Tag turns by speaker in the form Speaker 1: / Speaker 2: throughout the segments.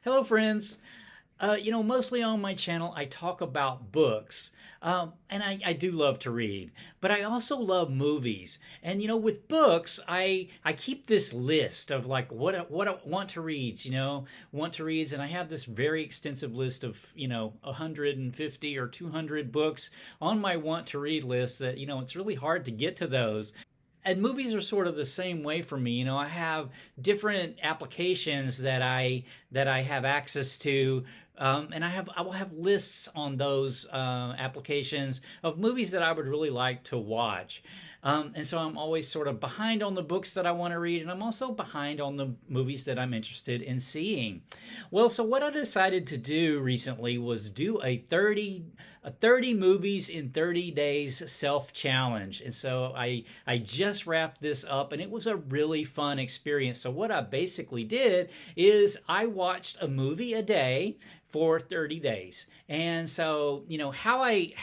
Speaker 1: Hello, friends. Mostly on my channel, I talk about books, and I do love to read, but I also love movies. And with books, I keep this list of like what I want to reads. Want to reads, and I have this very extensive list of 150 or 200 books on my want to read list. That it's really hard to get to those. And movies are sort of the same way for me. I have different applications that I have access to, and I will have lists on those applications of movies that I would really like to watch. And so I'm always sort of behind on the books that I want to read, and I'm also behind on the movies that I'm interested in seeing. Well, so what I decided to do recently was do a 30 movies in 30 days self-challenge. And so I just wrapped this up, and it was a really fun experience. So what I basically did is I watched a movie a day for 30 days. And so, how I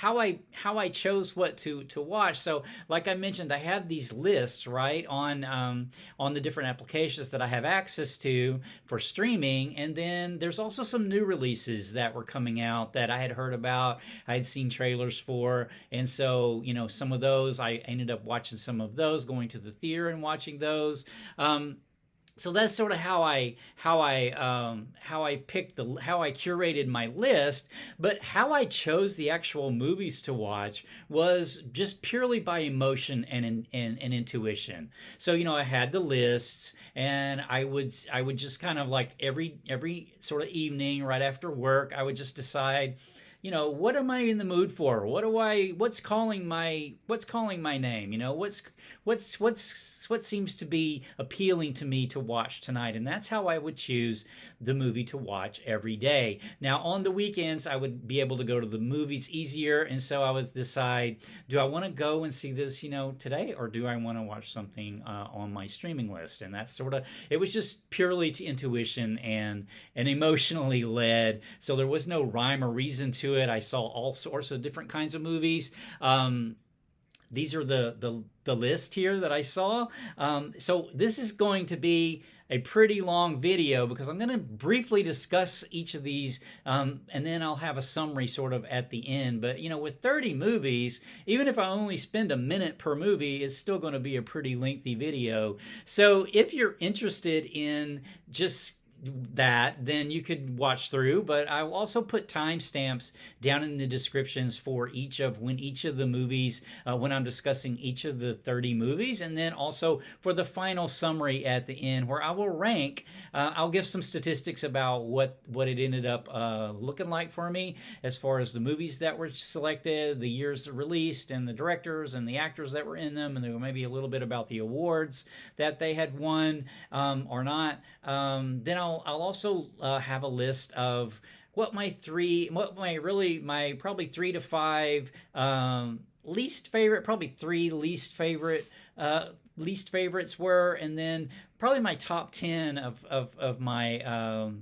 Speaker 1: chose what to watch. So like I mentioned, I have these lists, right, on the different applications that I have access to for streaming. And then there's also some new releases that were coming out that I had heard about, I had seen trailers for. And so, some of those, I ended up watching some of those, going to the theater and watching those. So that's sort of how I curated my list. But how I chose the actual movies to watch was just purely by emotion and intuition. So I had the lists, and I would just kind of like every sort of evening right after work, I would just decide, what am I in the mood for? What's calling my name? What seems to be appealing to me to watch tonight? And that's how I would choose the movie to watch every day. Now, on the weekends, I would be able to go to the movies easier. And so I would decide, do I want to go and see this, today, or do I want to watch something on my streaming list? And that's it was just purely to intuition and emotionally led. So there was no rhyme or reason to it. I saw all sorts of different kinds of movies. These are the list here that I saw. So this is going to be a pretty long video because I'm going to briefly discuss each of these, and then I'll have a summary sort of at the end. But with 30 movies, even if I only spend a minute per movie, it's still going to be a pretty lengthy video. So if you're interested in just that, then you could watch through, but I will also put timestamps down in the descriptions for each of the movies when I'm discussing each of the 30 movies, and then also for the final summary at the end where I will rank. I'll give some statistics about what it ended up looking like for me as far as the movies that were selected, the years released, and the directors and the actors that were in them, and there maybe a little bit about the awards that they had won or not. Then I'll also have a list of my probably 3 to 5 least favorite, probably 3 least favorites were, and then probably my top 10 of my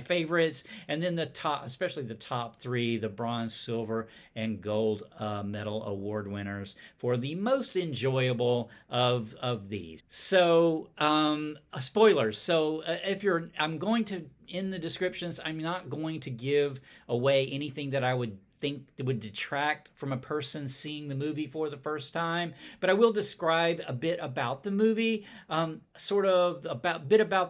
Speaker 1: favorites, and then especially the top 3, the bronze, silver, and gold medal award winners for the most enjoyable of these. So, spoilers. So, I'm going to, in the descriptions, I'm not going to give away anything that I would think would detract from a person seeing the movie for the first time, but I will describe a bit about the movie, about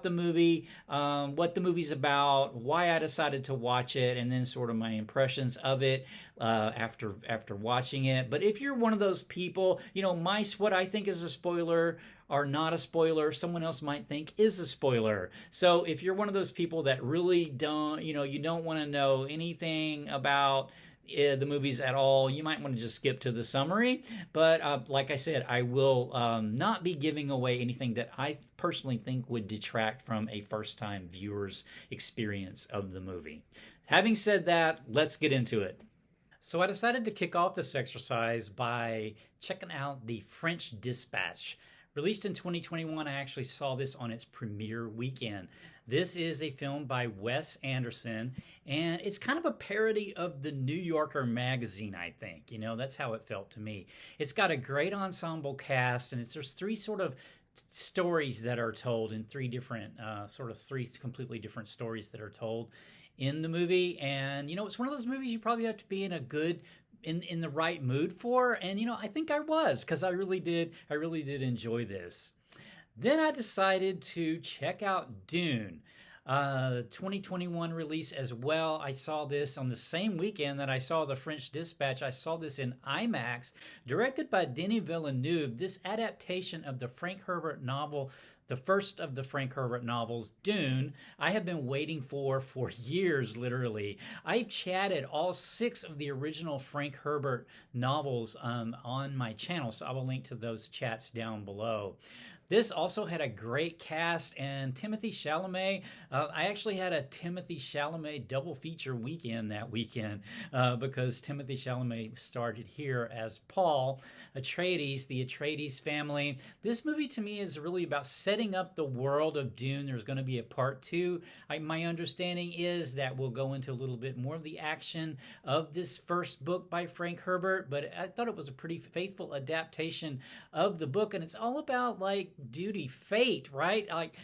Speaker 1: the movie, what the movie's about, why I decided to watch it, and then sort of my impressions of it after watching it. But if you're one of those people, what I think is a spoiler are not a spoiler, someone else might think is a spoiler. So if you're one of those people that really don't, you don't want to know anything about the movies at all, you might want to just skip to the summary. But like I said, I will not be giving away anything that I personally think would detract from a first-time viewer's experience of the movie. Having said that, let's get into it. So I decided to kick off this exercise by checking out The French Dispatch. Released in 2021, I actually saw this on its premiere weekend. This is a film by Wes Anderson, and it's kind of a parody of the New Yorker magazine, I think. That's how it felt to me. It's got a great ensemble cast, and there's 3 sort of stories that are told in three different, three completely different stories that are told in the movie. And, it's one of those movies you probably have to be in the right mood for. And, I think I was, because I really did enjoy this. Then I decided to check out Dune. 2021 release as well. I saw this on the same weekend that I saw The French Dispatch. I saw this in IMAX, directed by Denis Villeneuve. This adaptation of the Frank Herbert novel, the first of the Frank Herbert novels, Dune, I have been waiting for years, literally. I've chatted all 6 of the original Frank Herbert novels on my channel, so I will link to those chats down below. This also had a great cast, and Timothée Chalamet. I actually had a Timothée Chalamet double feature weekend that weekend because Timothée Chalamet started here as Paul Atreides, the Atreides family. This movie to me is really about setting up the world of Dune. There's going to be a part 2. My understanding is that we'll go into a little bit more of the action of this first book by Frank Herbert, but I thought it was a pretty faithful adaptation of the book, and it's all about like duty, fate, right? Like,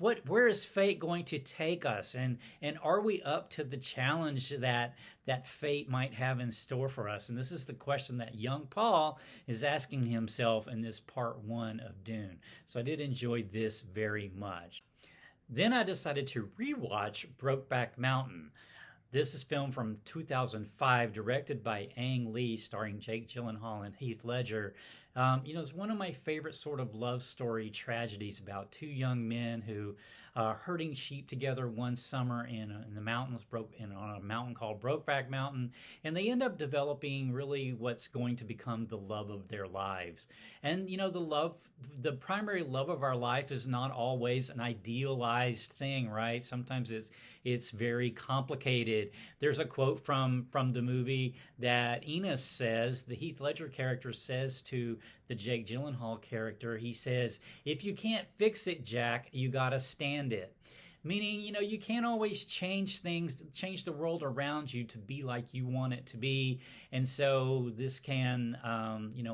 Speaker 1: where is fate going to take us, and are we up to the challenge that fate might have in store for us? And this is the question that young Paul is asking himself in this part 1 of Dune. So I did enjoy this very much. Then I decided to rewatch Brokeback Mountain. This is filmed from 2005, directed by Ang Lee, starring Jake Gyllenhaal and Heath Ledger. It's one of my favorite sort of love story tragedies about 2 young men who are herding sheep together one summer in the mountains, on a mountain called Brokeback Mountain, and they end up developing really what's going to become the love of their lives. And the primary love of our life is not always an idealized thing, right? Sometimes it's very complicated. There's a quote from the movie that Enos says, the Heath Ledger character says to the Jake Gyllenhaal character. He says, "If you can't fix it, Jack, you gotta stand it." Meaning, you can't always change things, change the world around you to be like you want it to be. And so this can,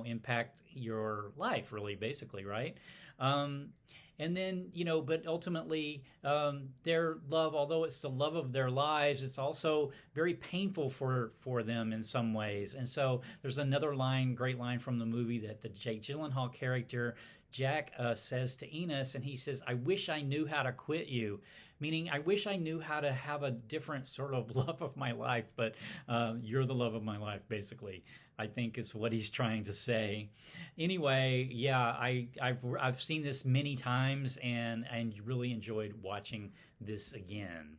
Speaker 1: impact your life, really, basically, right? And then, but ultimately, their love, although it's the love of their lives, it's also very painful for them in some ways. And so there's another great line from the movie that the Jake Gyllenhaal character, Jack, says to Enos, and he says, "I wish I knew how to quit you." Meaning, I wish I knew how to have a different sort of love of my life, but you're the love of my life, basically, I think is what he's trying to say. Anyway, yeah, I've seen this many times, and I really enjoyed watching this again.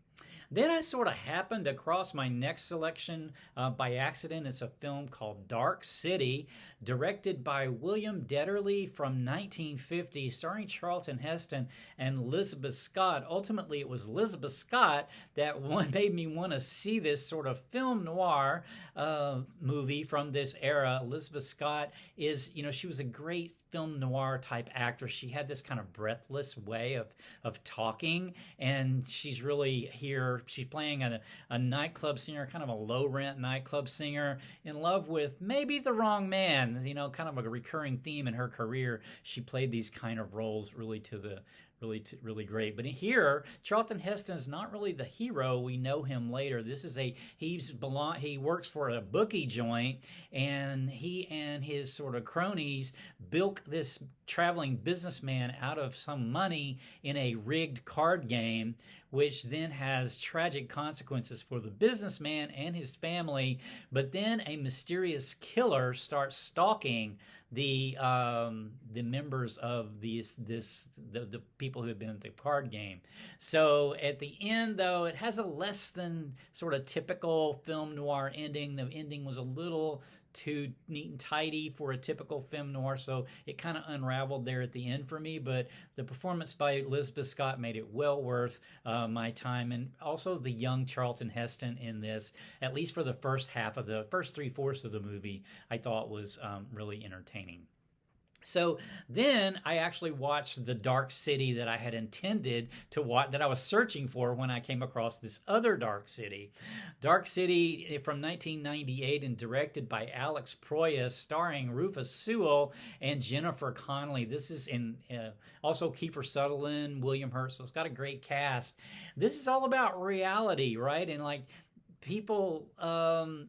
Speaker 1: Then I sort of happened across my next selection by accident. It's a film called Dark City, directed by William Detterley from 1950, starring Charlton Heston and Elizabeth Scott. Ultimately, it was Elizabeth Scott that made me want to see this sort of film noir movie from this era. Elizabeth Scott is, she was a great film noir type actress. She had this kind of breathless way of talking, and she's really here. She's playing a nightclub singer, kind of a low-rent nightclub singer, in love with maybe the wrong man. Kind of a recurring theme in her career. She played these kind of roles really great. But here, Charlton Heston is not really the hero. We know him later. This is he works for a bookie joint, and he and his sort of cronies bilk this traveling businessman out of some money in a rigged card game, which then has tragic consequences for the businessman and his family. But then a mysterious killer starts stalking the members of the people who have been at the card game. So at the end, though, it has a less than sort of typical film noir ending. The ending was a little too neat and tidy for a typical film noir, so it kind of unraveled there at the end for me. But the performance by Elizabeth Scott made it well worth my time, and also the young Charlton Heston in this, at least for the first 3/4 of the movie, I thought was really entertaining. So then I actually watched the Dark City that I had intended to watch, that I was searching for when I came across this other Dark City. Dark City from 1998 and directed by Alex Proyas, starring Rufus Sewell and Jennifer Connelly. This is in also Kiefer Sutherland, William Hurt, so it's got a great cast. This is all about reality, right? And like, people,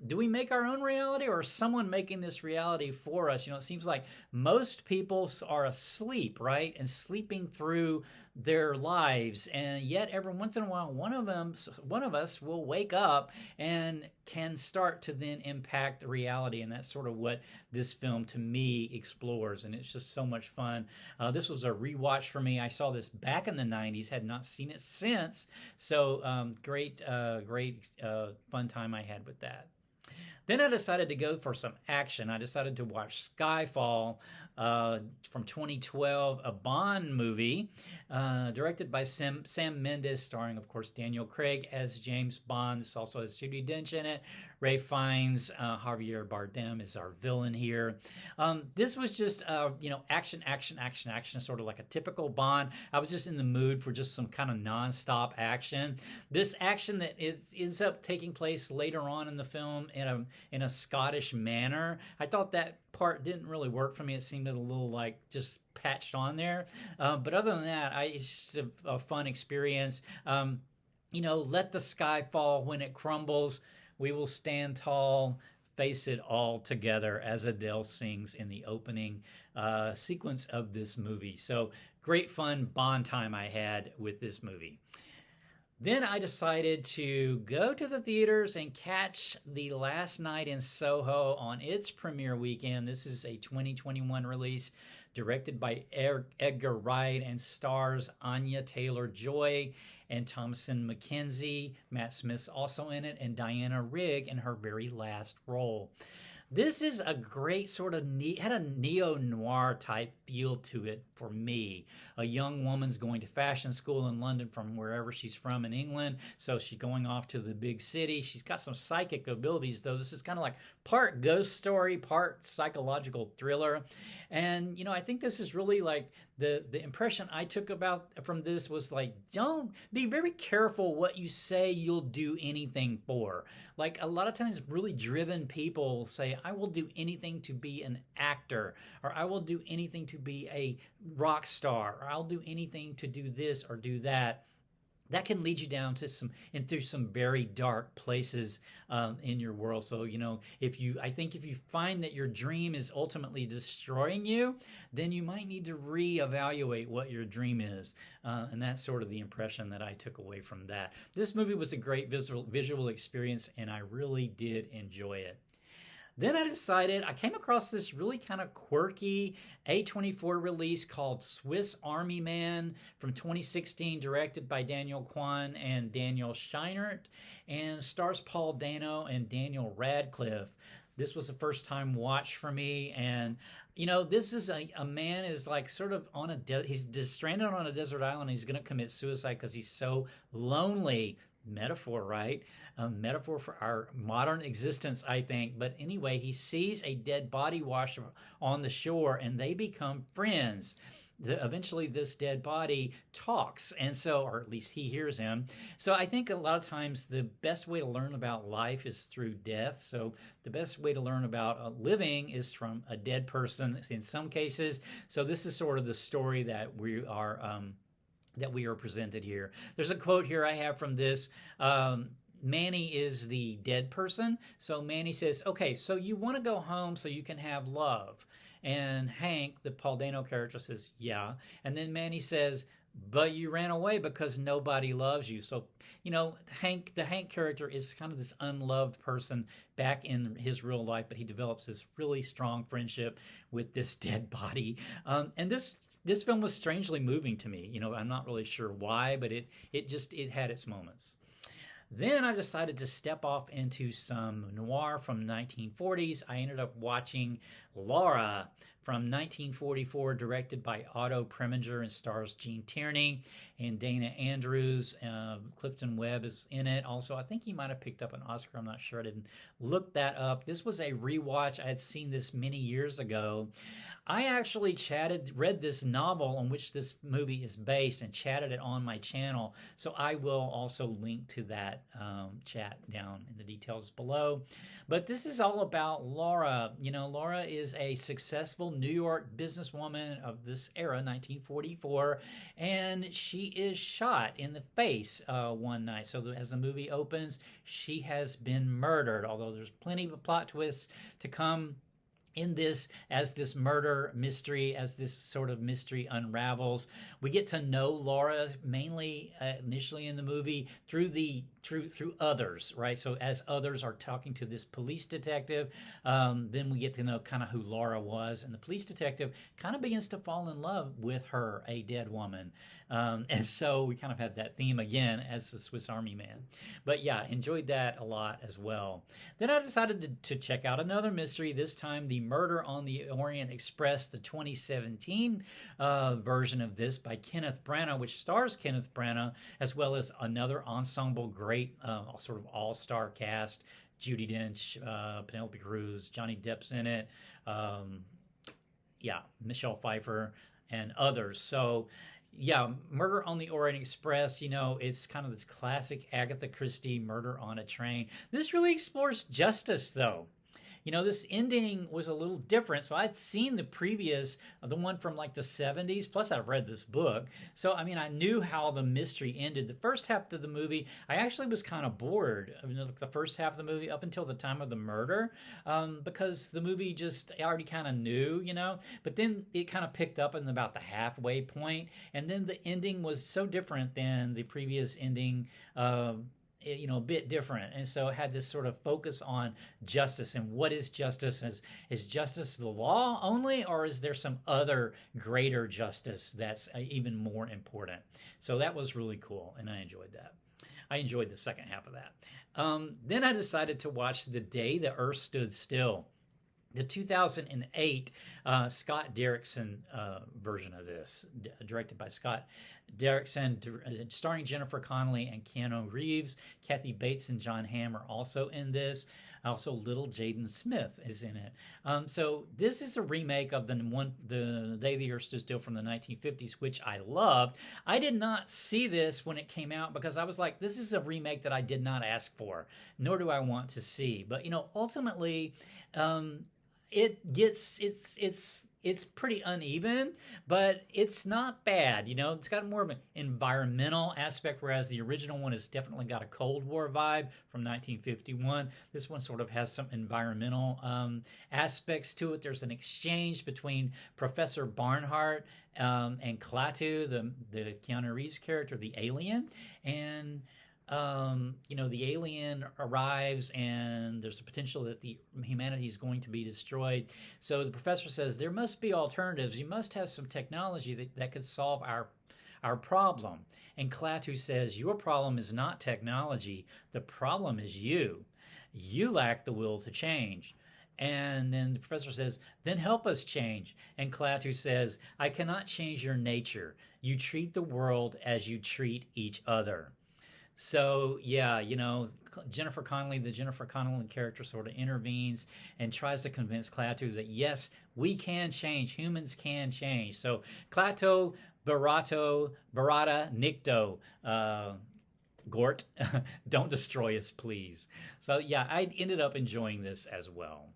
Speaker 1: do we make our own reality, or is someone making this reality for us? It seems like most people are asleep, right, and sleeping through their lives, and yet every once in a while one of us will wake up and can start to then impact reality. And that's sort of what this film to me explores, and it's just so much fun. This was a rewatch for me. I saw this back in the 90s, had not seen it since, so great fun time I had with that. Then I decided to go for some action. I decided to watch Skyfall from 2012, a Bond movie directed by Sam Mendes, starring, of course, Daniel Craig as James Bond. This also has Judi Dench in it. Ray Fiennes, Javier Bardem is our villain here. This was just, action, sort of like a typical Bond. I was just in the mood for just some kind of nonstop action. This action that ends up taking place later on in the film in a Scottish manner. I thought that part didn't really work for me. It seemed a little like just patched on there. But other than that, it's just a fun experience. Let the sky fall when it crumbles. We will stand tall, face it all together, as Adele sings in the opening sequence of this movie. So great fun Bond time I had with this movie. Then I decided to go to the theaters and catch The Last Night in Soho on its premiere weekend. This is a 2021 release directed by Edgar Wright and stars Anya Taylor-Joy and Thomasin McKenzie. Matt Smith's also in it, and Diana Rigg in her very last role. This is a great sort of had a neo-noir type feel to it for me. A young woman's going to fashion school in London from wherever she's from in England, so she's going off to the big city. She's got some psychic abilities, though. This is kind of like part ghost story, part psychological thriller. And, I think this is really like the impression I took from this was like, don't be very careful what you say you'll do anything for. Like, a lot of times really driven people say, I will do anything to be an actor, or I will do anything to be a rock star, or I'll do anything to do this or do that. That can lead you down to through some very dark places in your world. So, if you find that your dream is ultimately destroying you, then you might need to reevaluate what your dream is. And that's sort of the impression that I took away from that. This movie was a great visual experience, and I really did enjoy it. Then I came across this really kind of quirky A24 release called Swiss Army Man from 2016, directed by Daniel Kwan and Daniel Scheinert, and stars Paul Dano and Daniel Radcliffe. This was a first-time watch for me, and this is a man is like sort of on he's just stranded on a desert island. He's going to commit suicide because he's so lonely. Metaphor, right? A metaphor for our modern existence, I think. But anyway, he sees a dead body wash on the shore, and they become friends. Eventually, this dead body talks, and so, or at least he hears him. So I think a lot of times the best way to learn about life is through death. So the best way to learn about living is from a dead person in some cases. So this is sort of the story that we are presented here. There's a quote here I have from this. Manny is the dead person. So Manny says, okay, so you want to go home so you can have love. And Hank, the Paul Dano character, says, yeah. And then Manny says, but you ran away because nobody loves you. So, the Hank character is kind of this unloved person back in his real life, but he develops this really strong friendship with this dead body. And this film was strangely moving to me. I'm not really sure why, but it had its moments. Then I decided to step off into some noir from 1940s. I ended up watching Laura from 1944, directed by Otto Preminger and stars Gene Tierney and Dana Andrews. Clifton Webb is in it. Also, I think he might have picked up an Oscar. I'm not sure. I didn't look that up. This was a rewatch. I had seen this many years ago. I actually read this novel on which this movie is based and chatted it on my channel. So I will also link to that chat down in the details below. But this is all about Laura. You know, Laura is a successful New York businesswoman of this era, 1944, and she is shot in the face one night. So as the movie opens, she has been murdered, although there's plenty of plot twists to come in this, as this murder mystery, as this sort of mystery unravels. We get to know Laura mainly initially in the movie through others, right? So as others are talking to this police detective, then we get to know kind of who Laura was, and the police detective kind of begins to fall in love with her, a dead woman. And so we kind of have that theme again as the Swiss Army Man. But yeah, enjoyed that a lot as well. Then I decided to check out another mystery, this time the Murder on the Orient Express, the 2017 version of this by Kenneth Branagh, which stars Kenneth Branagh, as well as another ensemble great sort of all-star cast. Judi Dench, Penelope Cruz, Johnny Depp's in it, Michelle Pfeiffer, and others. So yeah, Murder on the Orient Express, you know, it's kind of this classic Agatha Christie murder on a train. This really explores justice, though. You know, this ending was a little different. So I'd seen the previous, the one from like the 70s, plus I've read this book. So, I mean, I knew how the mystery ended. The first half of the movie, I actually was kind of bored. I mean, the first half of the movie up until the time of the murder, because the movie just, I already kind of knew, you know. But then it kind of picked up in about the halfway point. And then the ending was so different than the previous ending, you know, a bit different. And so it had this sort of focus on justice and what is justice. Is justice the law only, or is there some other greater justice that's even more important? So that was really cool, and I enjoyed that. I enjoyed the second half of that. Then I decided to watch The Day the Earth Stood Still, the 2008 Scott Derrickson version of this, directed by Scott Derrickson, starring Jennifer Connelly and Keanu Reeves. Kathy Bates and John Hamm are also in this. Also, little Jaden Smith is in it. So this is a remake of the Day the Earth Stood Still from the 1950s, which I loved. I did not see this when it came out because I was like, this is a remake that I did not ask for, nor do I want to see. But, you know, ultimately, it's pretty uneven, but it's not bad. You know, it's got more of an environmental aspect, whereas the original one has definitely got a Cold War vibe from 1951. This one sort of has some environmental aspects to it. There's an exchange between Professor Barnhart and Klaatu, the Keanu Reeves character, the alien, and you know, the alien arrives and there's a potential that the humanity is going to be destroyed. So the professor says there must be alternatives. You must have some technology that could solve our problem. And Klaatu says, your problem is not technology. The problem is you. You lack the will to change. And then the professor says, then help us change. And Klaatu says, I cannot change your nature. You treat the world as you treat each other. So, yeah, you know, Jennifer Connelly, the Jennifer Connelly character sort of intervenes and tries to convince Klaatu that, yes, we can change. Humans can change. So, Klaatu, Barada, Nikto, Gort, don't destroy us, please. So, yeah, I ended up enjoying this as well.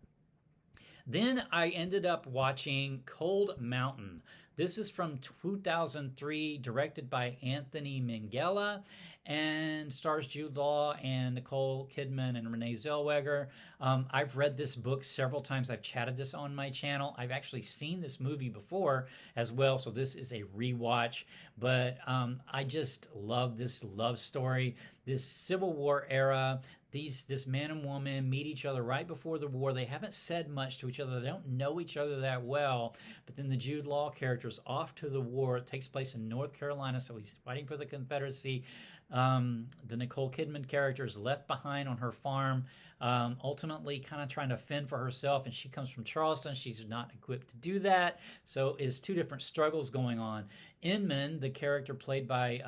Speaker 1: Then I ended up watching Cold Mountain. This is from 2003, directed by Anthony Minghella, and stars Jude Law and Nicole Kidman and Renee Zellweger. I've read this book several times. I've chatted this on my channel. I've actually seen this movie before as well, so this is a rewatch. But I just love this love story, this Civil War era. This man and woman meet each other right before the war. They haven't said much to each other. They don't know each other that well. But then the Jude Law character is off to the war. It takes place in North Carolina, so he's fighting for the Confederacy. The Nicole Kidman character is left behind on her farm, ultimately kind of trying to fend for herself, and she comes from Charleston. She's not equipped to do that, so it's two different struggles going on. Inman, the character played by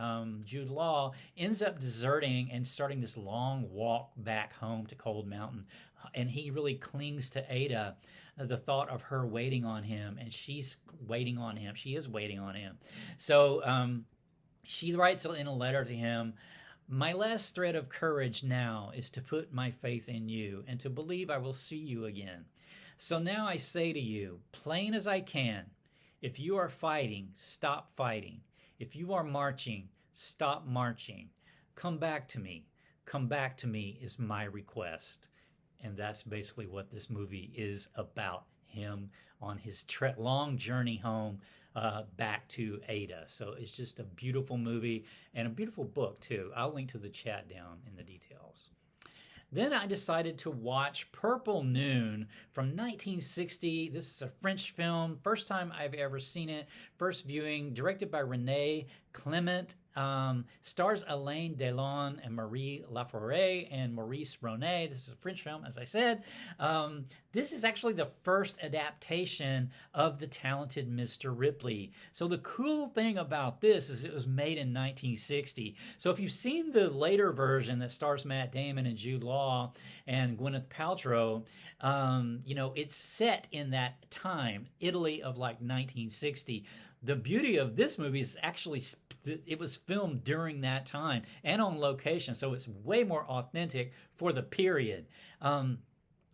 Speaker 1: Jude Law, ends up deserting and starting this long walk back home to Cold Mountain, and he really clings to Ada, the thought of her waiting on him, and she's waiting on him. She is waiting on him. So she writes in a letter to him, "My last thread of courage now is to put my faith in you and to believe I will see you again. So now I say to you, plain as I can, if you are fighting, stop fighting. If you are marching, stop marching. Come back to me. Come back to me is my request." And that's basically what this movie is about, him on his long journey home back to Ada. So it's just a beautiful movie and a beautiful book, too. I'll link to the chat down in the details. Then I decided to watch Purple Noon from 1960. This is a French film. First time I've ever seen it. First viewing, directed by René Clement. Stars Alain Delon and Marie Laforêt and Maurice Ronet. This is a French film, as I said. This is actually the first adaptation of The Talented Mr. Ripley. So the cool thing about this is it was made in 1960. So if you've seen the later version that stars Matt Damon and Jude Law and Gwyneth Paltrow, it's set in that time, Italy of like 1960. The beauty of this movie is actually it was filmed during that time and on location, so it's way more authentic for the period.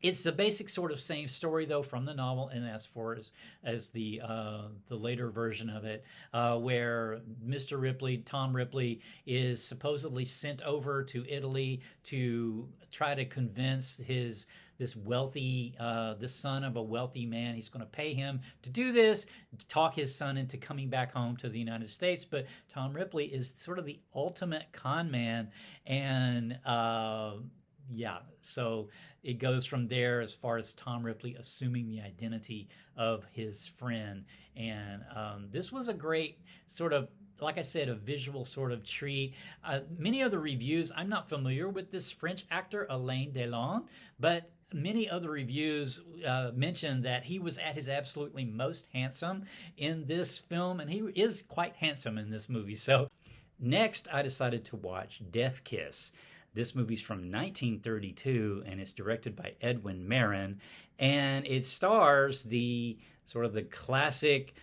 Speaker 1: It's the basic sort of same story, though, from the novel, and as far as the later version of it, where Mr. Ripley, Tom Ripley, is supposedly sent over to Italy to try to convince this son of a wealthy man. He's going to pay him to do this, talk his son into coming back home to the United States. But Tom Ripley is sort of the ultimate con man, and so it goes from there as far as Tom Ripley assuming the identity of his friend. And this was a great sort of, like I said, a visual sort of treat. Many other reviews, I'm not familiar with this French actor, Alain Delon, but many other reviews mention that he was at his absolutely most handsome in this film, and he is quite handsome in this movie. So next, I decided to watch Death Kiss. This movie's from 1932, and it's directed by Edwin Marin, and it stars the classic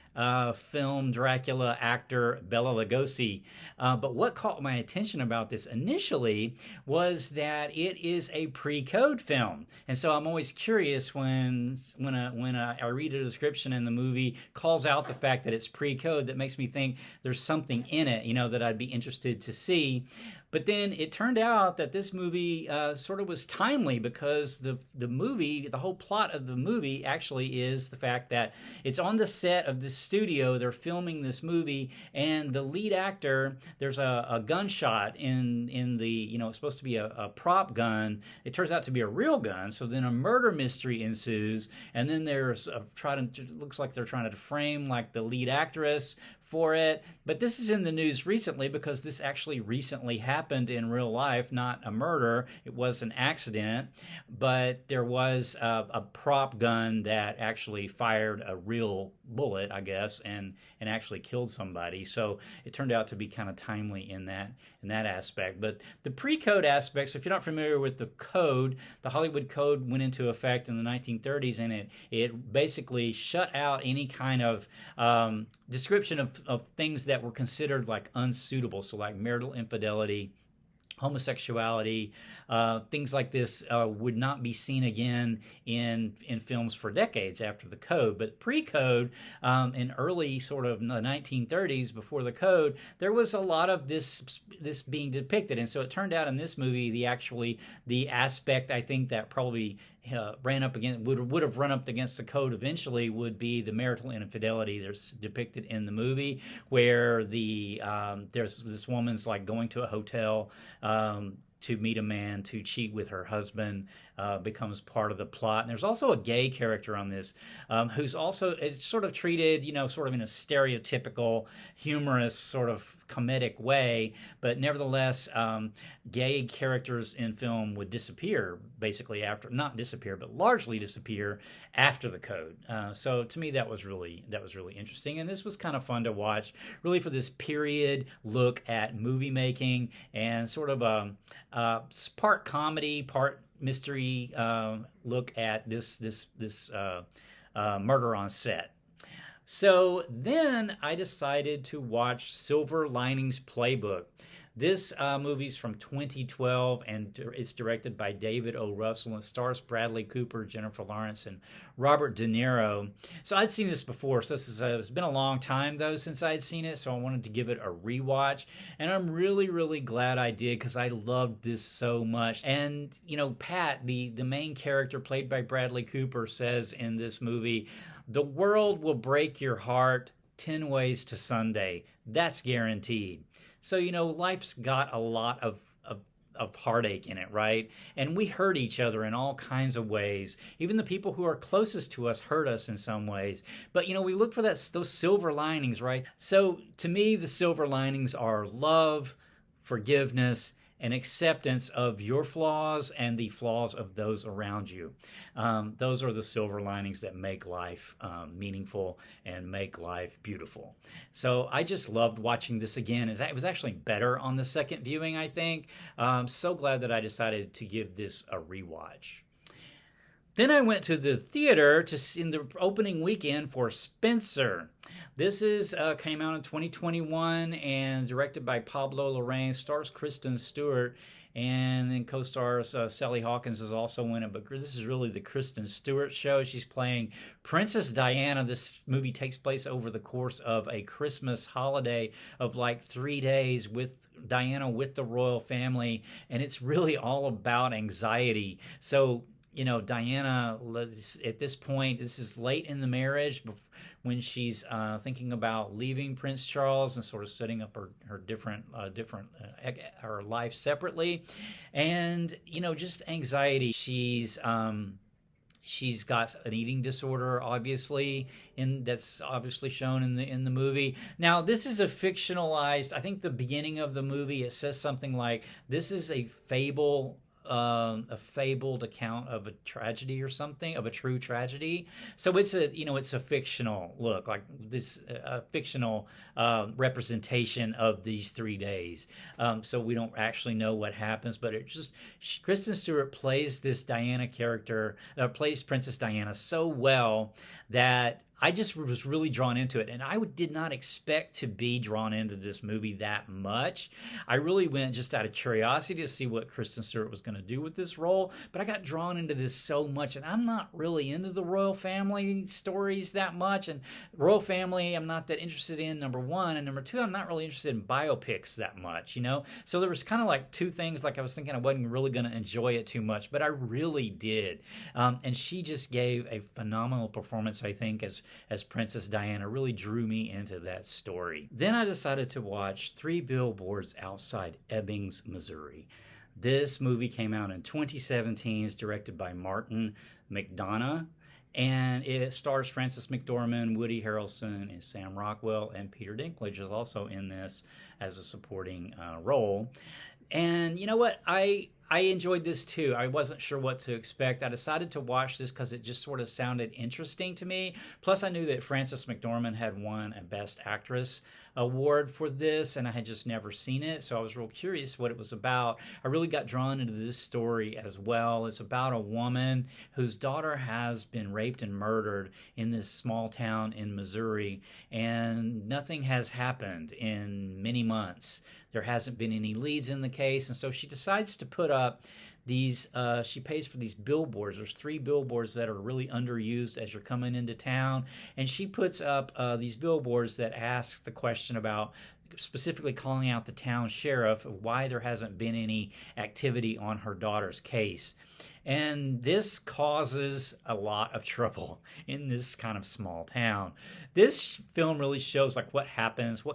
Speaker 1: film Dracula actor Bela Lugosi. But what caught my attention about this initially was that it is a pre-code film, and so I'm always curious when I read a description and the movie calls out the fact that it's pre-code. That makes me think there's something in it, that I'd be interested to see. But then it turned out that this movie sort of was timely, because the movie, the whole plot of the movie actually is the fact that it's on the set of this studio. They're filming this movie, and the lead actor, there's a gunshot in the, it's supposed to be a prop gun. It turns out to be a real gun. So then a murder mystery ensues, and then there's looks like they're trying to frame like the lead actress for it. But this is in the news recently because this actually recently happened in real life, not a murder. It was an accident, but there was a prop gun that actually fired a real bullet, I guess, and actually killed somebody. So it turned out to be kind of timely in that aspect. But the pre-code aspect, so if you're not familiar with the code, the Hollywood Code went into effect in the 1930s, and it basically shut out any kind of description of things that were considered like unsuitable, so like marital infidelity, homosexuality, things like this would not be seen again in films for decades after the code. But pre-code, in early sort of the 1930s, before the code, there was a lot of this being depicted. And so it turned out in this movie, the aspect I think that probably would have run up against the code eventually would be the marital infidelity that's depicted in the movie, where there's this woman's like going to a hotel to meet a man to cheat with her husband, becomes part of the plot. And there's also a gay character on this who's also is sort of treated, sort of in a stereotypical, humorous sort of comedic way, but nevertheless, gay characters in film would disappear basically after, not disappear, but largely disappear after the code. So to me, that was really interesting, and this was kind of fun to watch, really for this period look at movie making and sort of a part comedy, part mystery look at this murder on set. So then I decided to watch Silver Linings Playbook. This movie's from 2012, and it's directed by David O. Russell and stars Bradley Cooper, Jennifer Lawrence, and Robert De Niro. So I'd seen this before, so it's been a long time, though, since I'd seen it, so I wanted to give it a rewatch, and I'm really, really glad I did, because I loved this so much. And, you know, Pat, the main character, played by Bradley Cooper, says in this movie, "The world will break your heart 10 ways to Sunday. That's guaranteed." So, you know, life's got a lot of heartache in it, right? And we hurt each other in all kinds of ways. Even the people who are closest to us hurt us in some ways. But, you know, we look for those silver linings, right? So to me, the silver linings are love, forgiveness, and acceptance of your flaws and the flaws of those around you. Those are the silver linings that make life meaningful and make life beautiful. So I just loved watching this again. It was actually better on the second viewing, I think. I'm so glad that I decided to give this a rewatch. Then I went to the theater in the opening weekend for Spencer. This came out in 2021 and directed by Pablo Larraín, stars Kristen Stewart, and then co-stars Sally Hawkins is also in it. But this is really the Kristen Stewart show. She's playing Princess Diana. This movie takes place over the course of a Christmas holiday of like 3 days with Diana with the royal family, and it's really all about anxiety. So, you know, Diana, at this point, this is late in the marriage when she's thinking about leaving Prince Charles and sort of setting up her her life separately. And, you know, just anxiety. She's got an eating disorder, obviously, that's obviously shown in the movie. Now, this is a fictionalized, I think the beginning of the movie, it says something like, this is a fabled account of a tragedy or something, of a true tragedy. So it's a fictional look, like this fictional representation of these 3 days. So we don't actually know what happens, but Kristen Stewart plays this Diana character, plays Princess Diana so well that I just was really drawn into it, and I did not expect to be drawn into this movie that much. I really went just out of curiosity to see what Kristen Stewart was going to do with this role, but I got drawn into this so much, and I'm not really into the royal family stories that much, and royal family I'm not that interested in, number one, and number two, I'm not really interested in biopics that much, you know? So there was kind of like two things, like I was thinking I wasn't really going to enjoy it too much, but I really did. And she just gave a phenomenal performance, I think, as Princess Diana. Really drew me into that story. Then I decided to watch 3 Billboards Outside Ebbing, Missouri. This movie came out in 2017. It's directed by Martin McDonagh, and it stars Frances McDormand, Woody Harrelson, and Sam Rockwell, and Peter Dinklage is also in this as a supporting role. And you know what? I enjoyed this too. I wasn't sure what to expect. I decided to watch this because it just sort of sounded interesting to me. Plus, I knew that Frances McDormand had won a Best Actress award for this, and I had just never seen it, so I was real curious what it was about. I really got drawn into this story as well. It's about a woman whose daughter has been raped and murdered in this small town in Missouri, and nothing has happened in many months. There hasn't been any leads in the case, and so she decides to put up these, she pays for these billboards. There's 3 billboards that are really underused as you're coming into town, and she puts up these billboards that ask the question about, specifically calling out the town sheriff, why there hasn't been any activity on her daughter's case. And this causes a lot of trouble in this kind of small town. This film really shows like what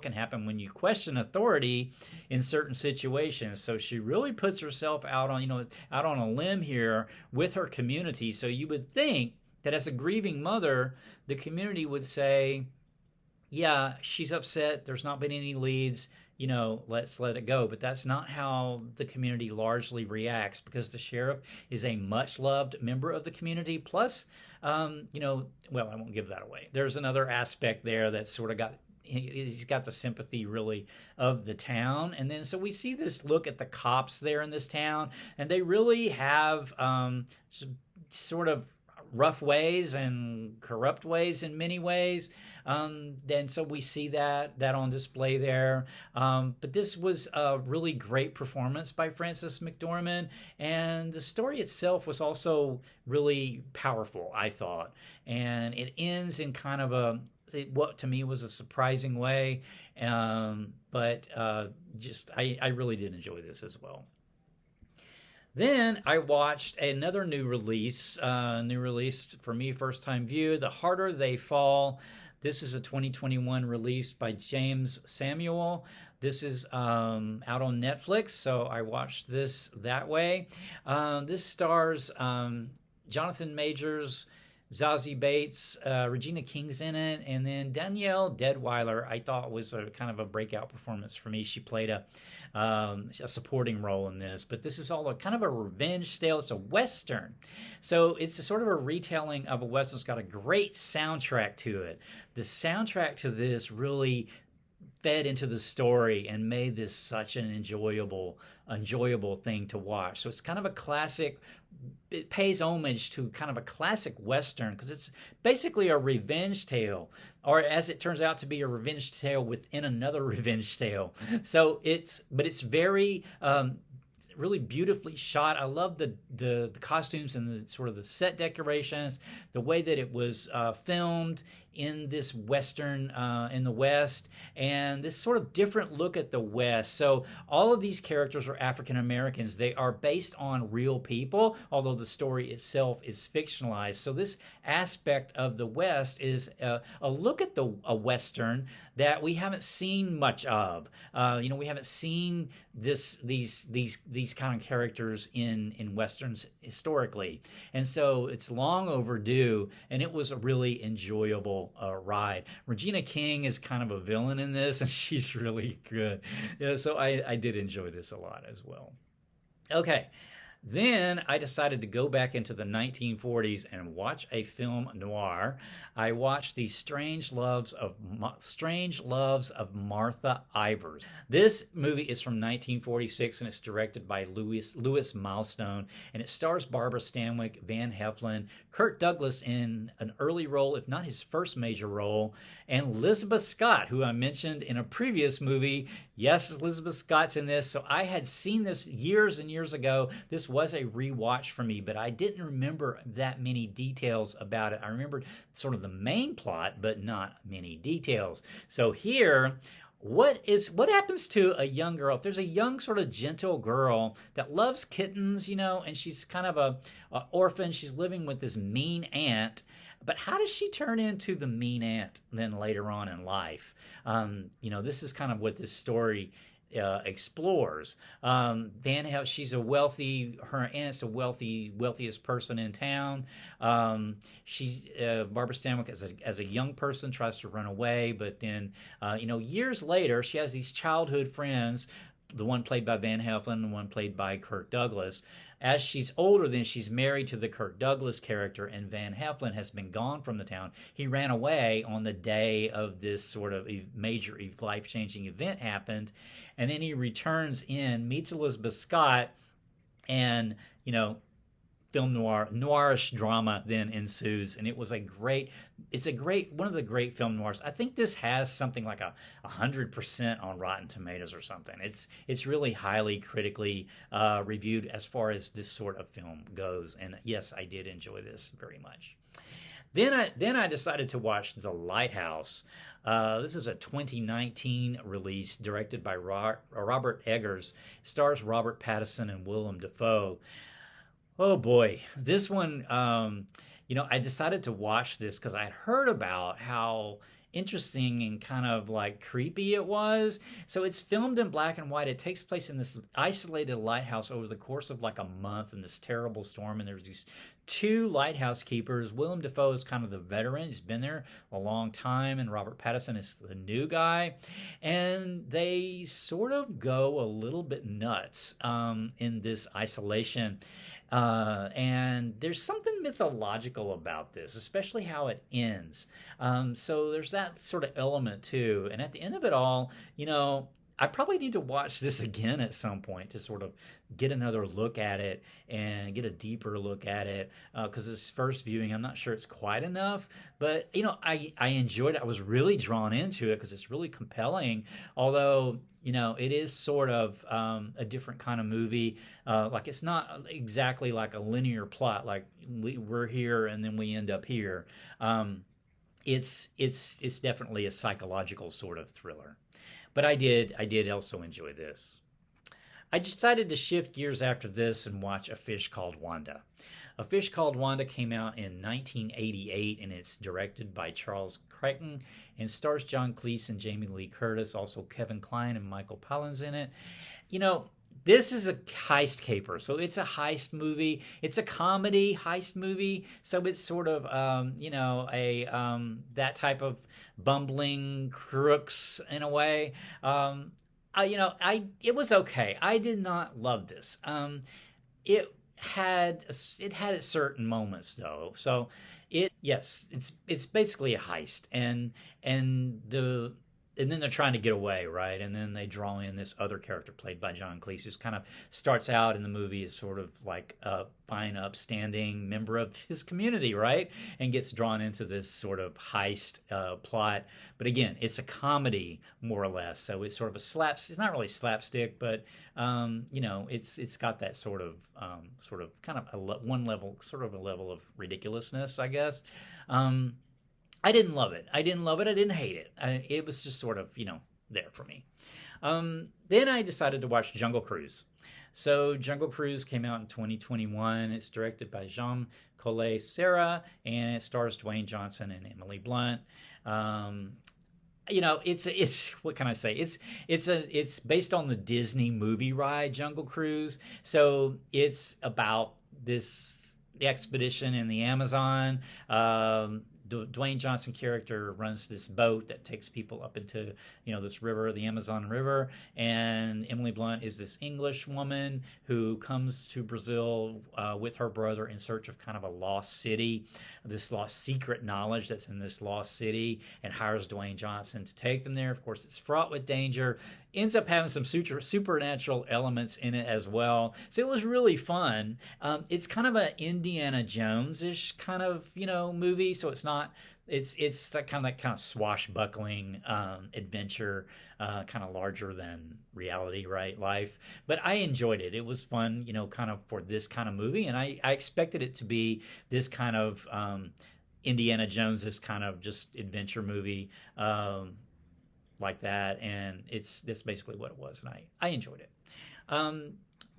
Speaker 1: can happen when you question authority in certain situations. So she really puts herself out on a limb here with her community. So you would think that as a grieving mother, the community would say, yeah, she's upset. There's not been any leads. let's let it go. But that's not how the community largely reacts, because the sheriff is a much loved member of the community. Plus, well, I won't give that away. There's another aspect there that sort of he's got the sympathy really of the town. And then so we see this look at the cops there in this town, and they really have sort of rough ways and corrupt ways in many ways. Then so we see that on display there. But this was a really great performance by Frances McDormand, and the story itself was also really powerful, I thought. And it ends in kind of what to me was a surprising way. But I really did enjoy this as well. Then I watched another new release for me, first time view, The Harder They Fall. This is a 2021 release by James Samuel. This is out on Netflix, so I watched this that way. This stars Jonathan Majors, Zazie Bates, Regina King's in it, and then Danielle Deadwyler I thought was a kind of a breakout performance for me. She played a supporting role in this, but this is all a kind of a revenge tale. It's a Western. So it's a sort of a retelling of a Western. It's got a great soundtrack to it. The soundtrack to this really fed into the story and made this such an enjoyable thing to watch. So it's kind of a classic. It pays homage to kind of a classic Western, because it's basically a revenge tale, or as it turns out to be, a revenge tale within another revenge tale. So it's very really beautifully shot. I love the costumes and the sort of the set decorations, the way that it was filmed in this Western in the West, and this sort of different look at the West. So all of these characters are African Americans. They are based on real people, although the story itself is fictionalized. So this aspect of the West is a look at a Western that we haven't seen much of. We haven't seen these kind of characters in Westerns historically, and so it's long overdue. And it was a really enjoyable ride. Regina King is kind of a villain in this, and she's really good. Yeah, so I did enjoy this a lot as well. Okay. Then I decided to go back into the 1940s and watch a film noir. I watched The Strange Loves of Martha Ivers. This movie is from 1946, and it's directed by Louis Milestone, and it stars Barbara Stanwyck, Van Heflin, Kirk Douglas in an early role, if not his first major role, and Elizabeth Scott, who I mentioned in a previous movie. Yes, Elizabeth Scott's in this. So I had seen this years and years ago. This was a rewatch for me, but I didn't remember that many details about it. I remembered sort of the main plot, but not many details. So here, what happens to a young girl? If there's a young sort of gentle girl that loves kittens, and she's kind of a orphan. She's living with this mean aunt. But how does she turn into the mean aunt then later on in life? This is kind of what this story explores. She's her aunt's the wealthiest person in town. She's Barbara Stanwyck as a young person tries to run away, but then years later she has these childhood friends. The one played by Van Heflin, the one played by Kirk Douglas. As she's older, then she's married to the Kirk Douglas character, and Van Heflin has been gone from the town. He ran away on the day of this sort of major life-changing event happened, and then he returns in, meets Elizabeth Scott, and, film noirish drama then ensues, and it's a great one of the great film noirs. I think this has something like 100% on Rotten Tomatoes or something. It's really highly critically reviewed as far as this sort of film goes, and yes, I did enjoy this very much. Then I decided to watch The Lighthouse. This is a 2019 release directed by Robert Eggers. Stars Robert Pattinson and Willem Dafoe. Oh boy, this one, I decided to watch this because I had heard about how interesting and kind of like creepy it was. So it's filmed in black and white. It takes place in this isolated lighthouse over the course of like a month in this terrible storm. And there's these two lighthouse keepers. Willem Dafoe is kind of the veteran. He's been there a long time. And Robert Pattinson is the new guy. And they sort of go a little bit nuts in this isolation. And there's something mythological about this, especially how it ends. So there's that sort of element too. And at the end of it all, I probably need to watch this again at some point to sort of get another look at it and get a deeper look at it. Because this first viewing, I'm not sure it's quite enough. But, I enjoyed it. I was really drawn into it because it's really compelling. Although, it is sort of a different kind of movie. Like it's not exactly like a linear plot, like we're here and then we end up here. It's definitely a psychological sort of thriller. But I did also enjoy this. I decided to shift gears after this and watch A Fish Called Wanda. A Fish Called Wanda came out in 1988, and it's directed by Charles Crichton and stars John Cleese and Jamie Lee Curtis, also Kevin Kline and Michael Palin in it. This is a heist caper, so it's a heist movie. It's a comedy heist movie, so it's sort of that type of bumbling crooks in a way. It was okay. I did not love this. It had its certain moments though. So it's basically a heist, and then they're trying to get away, right? And then they draw in this other character played by John Cleese, who's kind of starts out in the movie as sort of like a fine, upstanding member of his community, right? And gets drawn into this sort of heist plot. But again, it's a comedy more or less, so it's sort of it's not really slapstick, but it's got that sort of kind of a level of ridiculousness, I guess. I didn't love it. I didn't hate it. It was just sort of, there for me. Then I decided to watch Jungle Cruise. So Jungle Cruise came out in 2021. It's directed by Jean Collet-Serra, and it stars Dwayne Johnson and Emily Blunt. It's what can I say? It's based on the Disney movie ride Jungle Cruise. So it's about the expedition in the Amazon. Dwayne Johnson character runs this boat that takes people up into this river, the Amazon River, and Emily Blunt is this English woman who comes to Brazil with her brother in search of kind of a lost city, this lost secret knowledge that's in this lost city, and hires Dwayne Johnson to take them there. Of course, it's fraught with danger. Ends up having some supernatural elements in it as well. So it was really fun. It's kind of an Indiana Jones-ish kind of movie. So it's not. It's that kind of swashbuckling adventure, kind of larger than reality, right? Life. But I enjoyed it. It was fun, kind of for this kind of movie, and I expected it to be this kind of Indiana Jones, this kind of just adventure movie. Like that, and that's basically what it was, and I enjoyed it.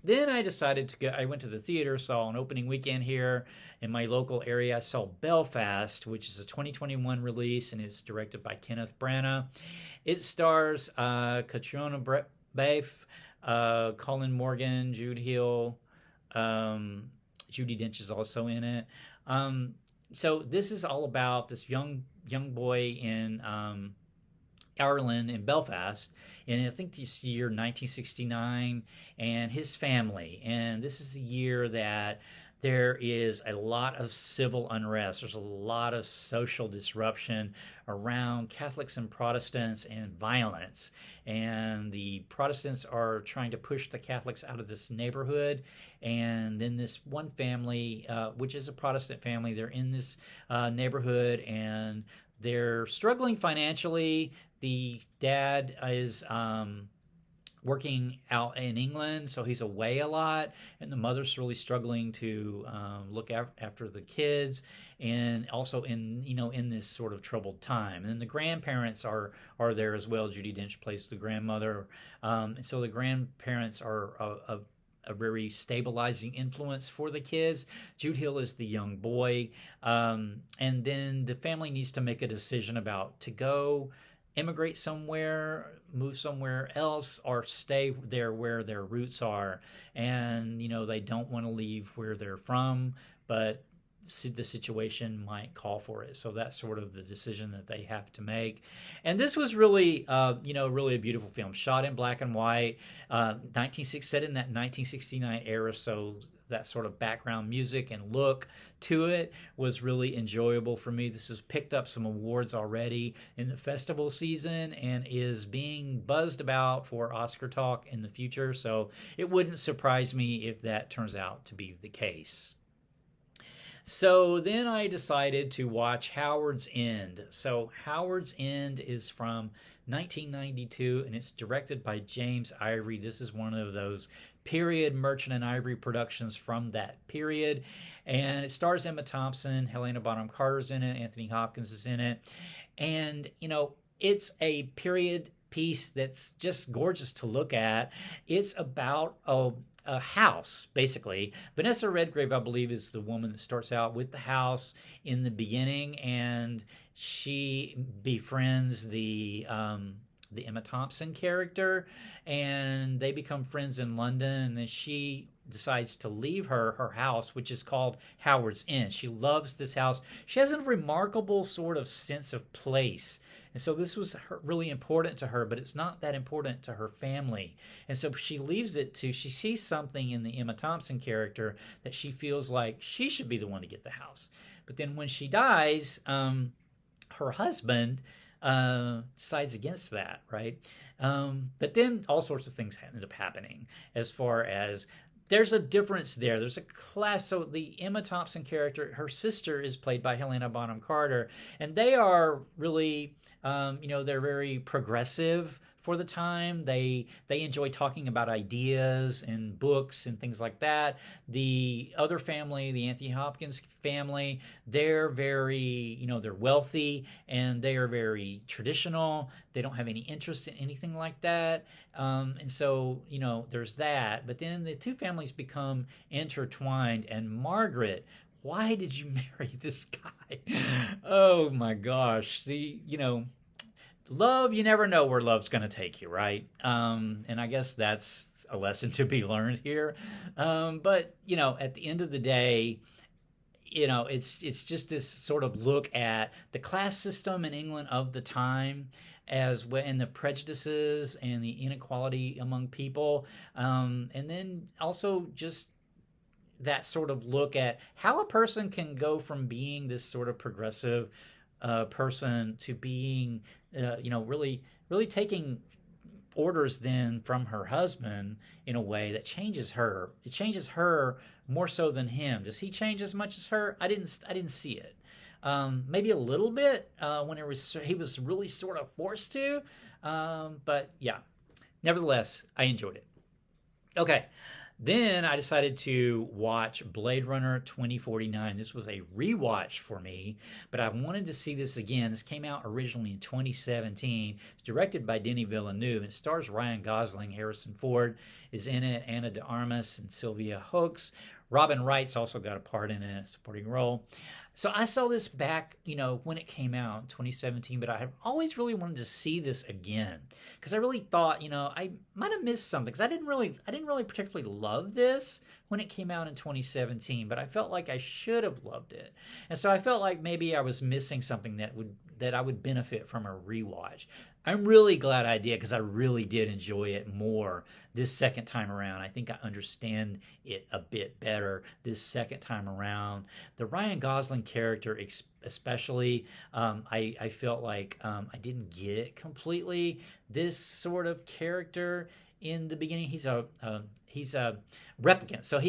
Speaker 1: Then I decided to go. I went to the theater, saw an opening weekend here in my local area. I saw Belfast, which is a 2021 release, and it's directed by Kenneth Branagh. It stars Catriona Balfe, Colin Morgan, Jude Hill, Judi Dench is also in it. So this is all about this young boy in Ireland, in Belfast, and I think this year 1969, and his family. And this is the year that there is a lot of civil unrest. There's a lot of social disruption around Catholics and Protestants and violence. And the Protestants are trying to push the Catholics out of this neighborhood. And then this one family, which is a Protestant family, they're in this neighborhood, and they're struggling financially. The dad is working out in England, so he's away a lot, and the mother's really struggling to look after the kids, and also in this sort of troubled time. And then the grandparents are there as well. Judi Dench plays the grandmother, so the grandparents are a very stabilizing influence for the kids. Jude Hill is the young boy. And then the family needs to make a decision about to go immigrate somewhere, move somewhere else, or stay there where their roots are. And, they don't want to leave where they're from, but the situation might call for it. So that's sort of the decision that they have to make. And this was really, really a beautiful film, shot in black and white, set in that 1969 era. So that sort of background music and look to it was really enjoyable for me. This has picked up some awards already in the festival season and is being buzzed about for Oscar talk in the future. So it wouldn't surprise me if that turns out to be the case. So then I decided to watch Howard's End. So Howard's End is from 1992, and it's directed by James Ivory. This is one of those period Merchant and Ivory productions from that period. And it stars Emma Thompson, Helena Bonham Carter's in it, Anthony Hopkins is in it. And, it's a period piece that's just gorgeous to look at. It's about a house, basically. Vanessa Redgrave, I believe, is the woman that starts out with the house in the beginning, and she befriends the Emma Thompson character, and they become friends in London, and then she decides to leave her house, which is called Howard's End. She loves this house. She has a remarkable sort of sense of place. And so this was really important to her, but it's not that important to her family. And so she leaves it she sees something in the Emma Thompson character that she feels like she should be the one to get the house. But then when she dies, her husband decides against that, right? But then all sorts of things end up happening as far as there's a difference there. There's a class. So the Emma Thompson character, her sister is played by Helena Bonham Carter, and they are really, they're very progressive for the time. They enjoy talking about ideas and books and things like that. The other family, the Anthony Hopkins family, they're very, they're wealthy and they are very traditional. They don't have any interest in anything like that. And so, there's that. But then the two families become intertwined, and Margaret, why did you marry this guy? Oh my gosh. Love, you never know where love's going to take you, right? And I guess that's a lesson to be learned here. But, at the end of the day, it's just this sort of look at the class system in England of the time, as well, and the prejudices and the inequality among people. And then also just that sort of look at how a person can go from being this sort of progressive person to being, really taking orders then from her husband in a way that changes her. It changes her more so than him. Does he change as much as her? I didn't see it. Maybe a little bit when he was really sort of forced to. But yeah, nevertheless, I enjoyed it. Okay. Then I decided to watch Blade Runner 2049. This was a rewatch for me, but I wanted to see this again. This came out originally in 2017. It's directed by Denis Villeneuve. It stars Ryan Gosling. Harrison Ford is in it, Ana de Armas and Sylvia Hoeks. Robin Wright's also got a part in it, a supporting role. So I saw this back, when it came out in 2017, but I have always really wanted to see this again because I really thought, I might have missed something because I didn't really particularly love this when it came out in 2017, but I felt like I should have loved it. And so I felt like maybe I was missing something that I would benefit from a rewatch. I'm really glad I did because I really did enjoy it more this second time around. I think I understand it a bit better this second time around. The Ryan Gosling character especially, I felt like I didn't get it completely. This sort of character in the beginning, he's a replicant. So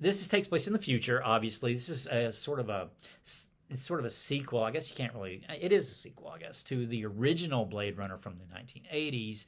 Speaker 1: this takes place in the future, obviously. This is it's sort of a sequel. I guess you can't really, it is a sequel, I guess, to the original Blade Runner from the 1980s.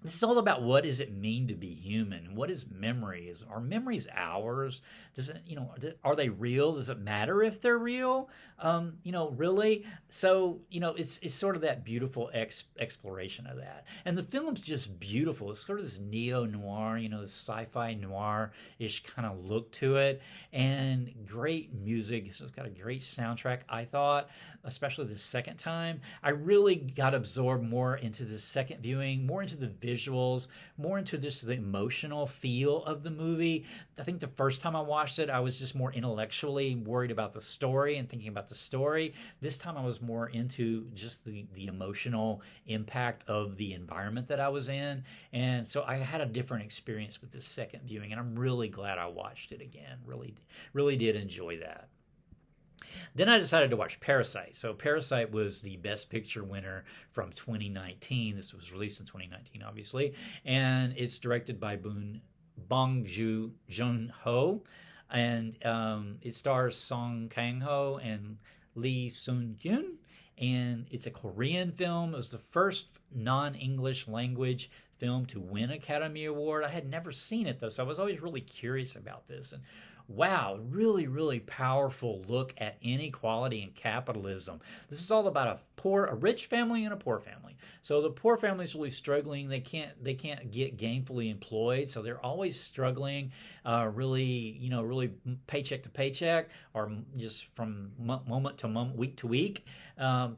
Speaker 1: this is all about what does it mean to be human? What is memory? Are memories ours? Does it, are they real? Does it matter if they're real? Really? So, it's sort of that beautiful exploration of that. And the film's just beautiful. It's sort of this neo-noir, this sci-fi noir-ish kind of look to it. And great music. So it's got a great soundtrack, I thought, especially the second time. I really got absorbed more into the second viewing, more into the visuals, more into just the emotional feel of the movie. I think the first time I watched it, I was just more intellectually worried about the story and thinking about the story. This time I was more into just the emotional impact of the environment that I was in. And so I had a different experience with this second viewing, and I'm really glad I watched it again. Really, really did enjoy that. Then I decided to watch Parasite. So Parasite was the Best Picture winner from 2019. This was released in 2019, obviously. And it's directed by Bong Joon-ho. And it stars Song Kang-ho and Lee Sun-kyun. And it's a Korean film. It was the first non-English language film to win Academy Award. I had never seen it, though, so I was always really curious about this. And wow, really, really powerful look at inequality and capitalism. This is all about a rich family and a poor family. So the poor family is really struggling. They can't get gainfully employed, so they're always struggling, really paycheck to paycheck, or just from moment to moment, week to week,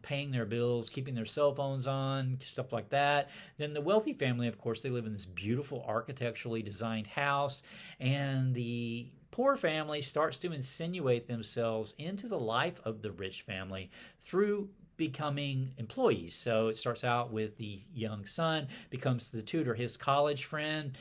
Speaker 1: paying their bills, keeping their cell phones on, stuff like that. Then the wealthy family, of course, they live in this beautiful architecturally designed house, and the poor family starts to insinuate themselves into the life of the rich family through becoming employees. So it starts out with the young son becomes the tutor. His college friend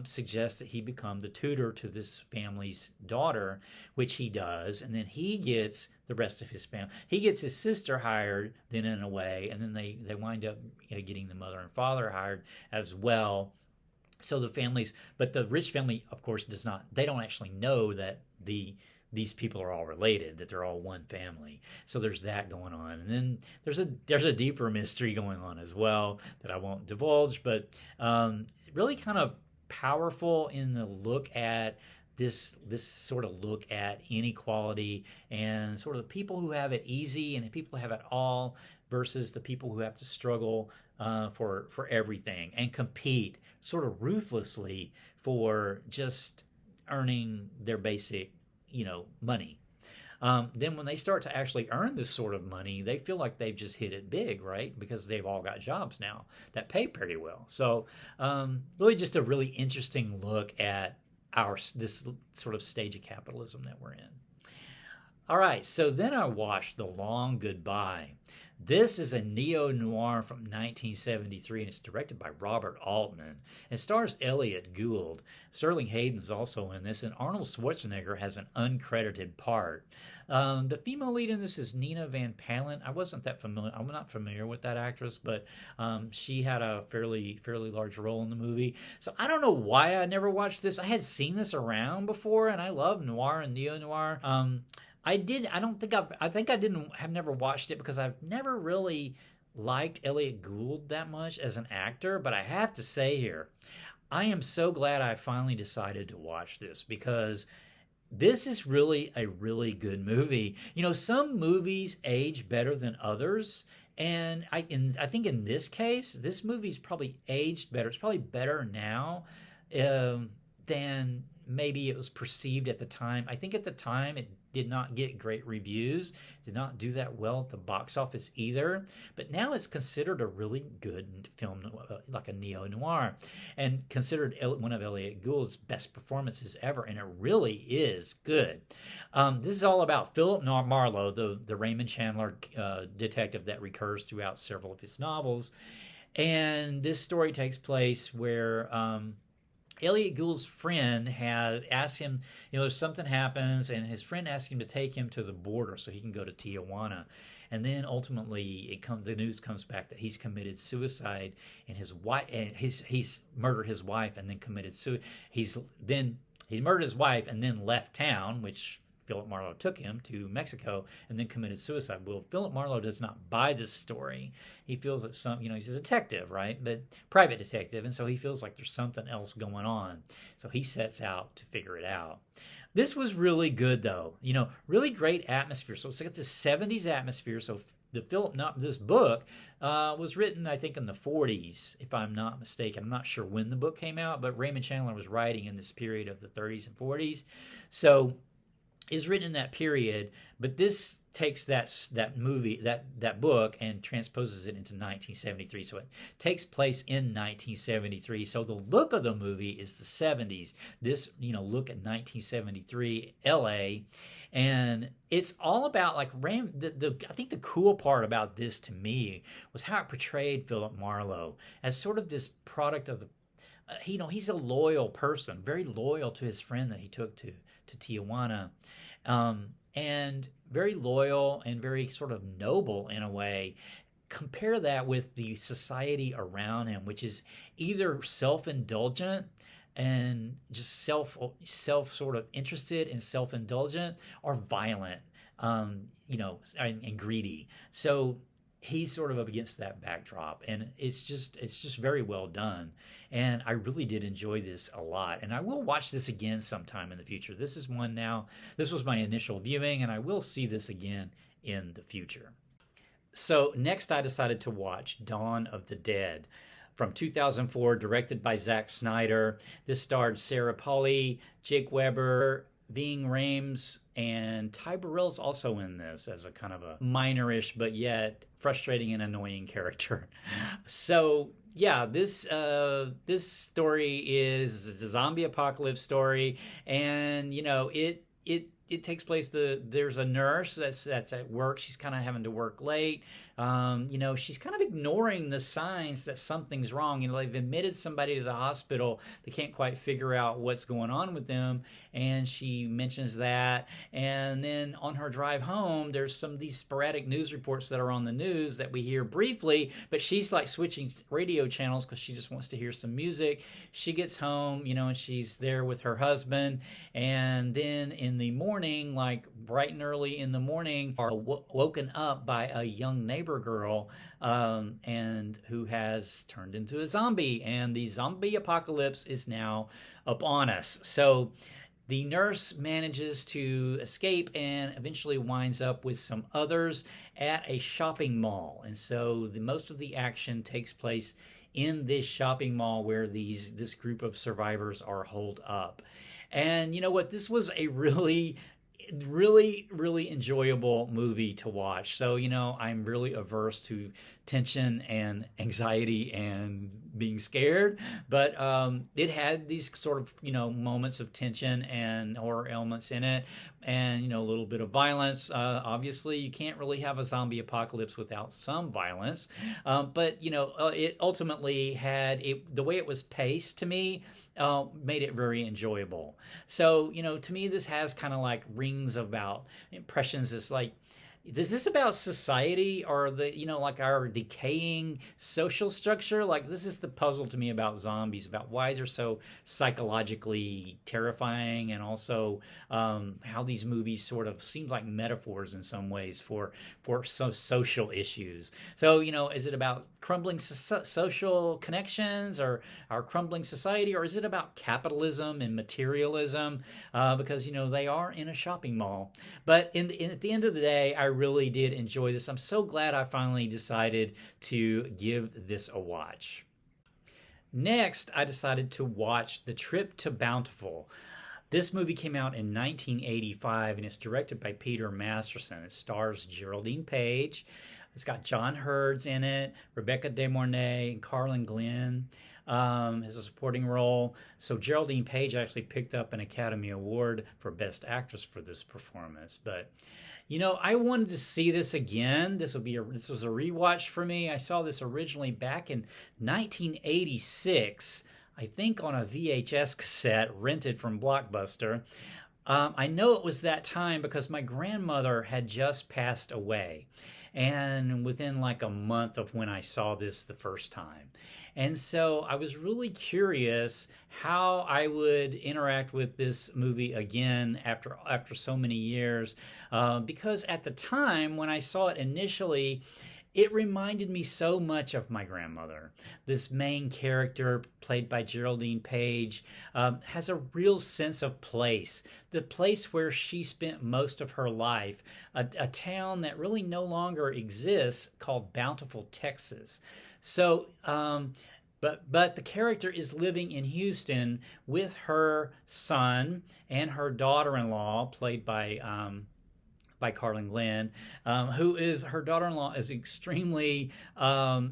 Speaker 1: suggests that he become the tutor to this family's daughter, which he does, and then he gets the rest of his family. He gets his sister hired then in a way, and then they wind up getting the mother and father hired as well. So but the rich family, of course, they don't actually know that these people are all related, that they're all one family. So there's that going on. And then there's a deeper mystery going on as well that I won't divulge, but really kind of powerful in the look at this sort of look at inequality and sort of the people who have it easy and the people who have it all versus the people who have to struggle for everything and compete sort of ruthlessly for just earning their basic, money. Then when they start to actually earn this sort of money, they feel like they've just hit it big, right? Because they've all got jobs now that pay pretty well. So really just a really interesting look at this sort of stage of capitalism that we're in. All right, so then I watched The Long Goodbye. This is a neo-noir from 1973, and it's directed by Robert Altman. It stars Elliot Gould. Sterling Hayden's also in this, and Arnold Schwarzenegger has an uncredited part. The female lead in this is Nina Van Palen. I'm not familiar with that actress, but she had a fairly large role in the movie. So I don't know why I never watched this. I had seen this around before, and I love noir and neo-noir. I have never watched it because I've never really liked Elliot Gould that much as an actor, but I have to say here, I am so glad I finally decided to watch this because this is really a really good movie. Some movies age better than others, and I think in this case, this movie's probably aged better. It's probably better now than maybe it was perceived at the time. I think at the time it did not get great reviews, did not do that well at the box office either, but now it's considered a really good film, like a neo-noir, and considered one of Elliot Gould's best performances ever, and it really is good. This is all about Philip Marlowe, the Raymond Chandler detective that recurs throughout several of his novels, and this story takes place where Elliot Gould's friend had asked him, something happens, and his friend asked him to take him to the border so he can go to Tijuana. And then ultimately, the news comes back that he's committed suicide, and his wife, and he's murdered his wife, and then committed suicide. He murdered his wife and then left town, which Philip Marlowe took him to Mexico and then committed suicide. Well, Philip Marlowe does not buy this story. He feels that he's a detective, right? But private detective. And so he feels like there's something else going on. So he sets out to figure it out. This was really good, though. Really great atmosphere. So it's got this 70s atmosphere. So this book was written, I think, in the 40s, if I'm not mistaken. I'm not sure when the book came out, but Raymond Chandler was writing in this period of the 30s and 40s. So it's written in that period, but this takes that book and transposes it into 1973. So it takes place in 1973. So the look of the movie is the 70s. This, look at 1973 LA, and it's all about I think the cool part about this to me was how it portrayed Philip Marlowe as sort of this product of the he's a loyal person, very loyal to his friend that he took to Tijuana, and very loyal and very sort of noble in a way. Compare that with the society around him, which is either self-indulgent and just self sort of interested and self-indulgent, or violent, and greedy. So he's sort of up against that backdrop, and it's just very well done. And I really did enjoy this a lot, and I will watch this again sometime in the future. This is one now. This was my initial viewing, and I will see this again in the future. So next I decided to watch Dawn of the Dead from 2004, directed by Zack Snyder. This starred Sarah Polley, Jake Weber, Ving Rhames, and Ty Burrell's also in this as a kind of a minorish but yet frustrating and annoying character. So yeah, this story is a zombie apocalypse story, and it takes place. There's a nurse that's at work. She's kind of having to work late. She's kind of ignoring the signs that something's wrong. They've admitted somebody to the hospital. They can't quite figure out what's going on with them, and she mentions that. And then on her drive home, there's some of these sporadic news reports that are on the news that we hear briefly, but she's like switching radio channels because she just wants to hear some music. She gets home, and she's there with her husband, and then in the morning, like bright and early in the morning, are woken up by a young neighbor girl, and who has turned into a zombie, and the zombie apocalypse is now upon us. So the nurse manages to escape and eventually winds up with some others at a shopping mall. And so most of the action takes place in this shopping mall where this group of survivors are holed up. And you know what? This was a really enjoyable movie to watch. So, I'm really averse to tension and anxiety and being scared, but it had these sort of, moments of tension and horror elements in it, and, a little bit of violence. Obviously, you can't really have a zombie apocalypse without some violence, but, it ultimately had the way it was paced to me, made it very enjoyable. So, to me, this has kind of like rings about impressions. It's like, is this about society or like our decaying social structure? Like, this is the puzzle to me about zombies, about why they're so psychologically terrifying, and also how these movies sort of seem like metaphors in some ways for some social issues. So, is it about crumbling social connections or our crumbling society, or is it about capitalism and materialism? Because, they are in a shopping mall. But at the end of the day, I really did enjoy this. I'm so glad I finally decided to give this a watch. Next, I decided to watch The Trip to Bountiful. This movie came out in 1985, and it's directed by Peter Masterson. It stars Geraldine Page. It's got John Hurds in it, Rebecca De Mornay, and Carlin Glynn as a supporting role. So Geraldine Page actually picked up an Academy Award for Best Actress for this performance. But I wanted to see this again. This was a rewatch for me. I saw this originally back in 1986, I think on a VHS cassette rented from Blockbuster. I know it was that time because my grandmother had just passed away, and within like a month of when I saw this the first time. And so I was really curious how I would interact with this movie again after so many years, because at the time when I saw it initially, it reminded me so much of my grandmother. This main character, played by Geraldine Page, has a real sense of place. The place where she spent most of her life, a town that really no longer exists called Bountiful, Texas. So, but the character is living in Houston with her son and her daughter-in-law, played by Carlin Glenn, who is her daughter-in-law is extremely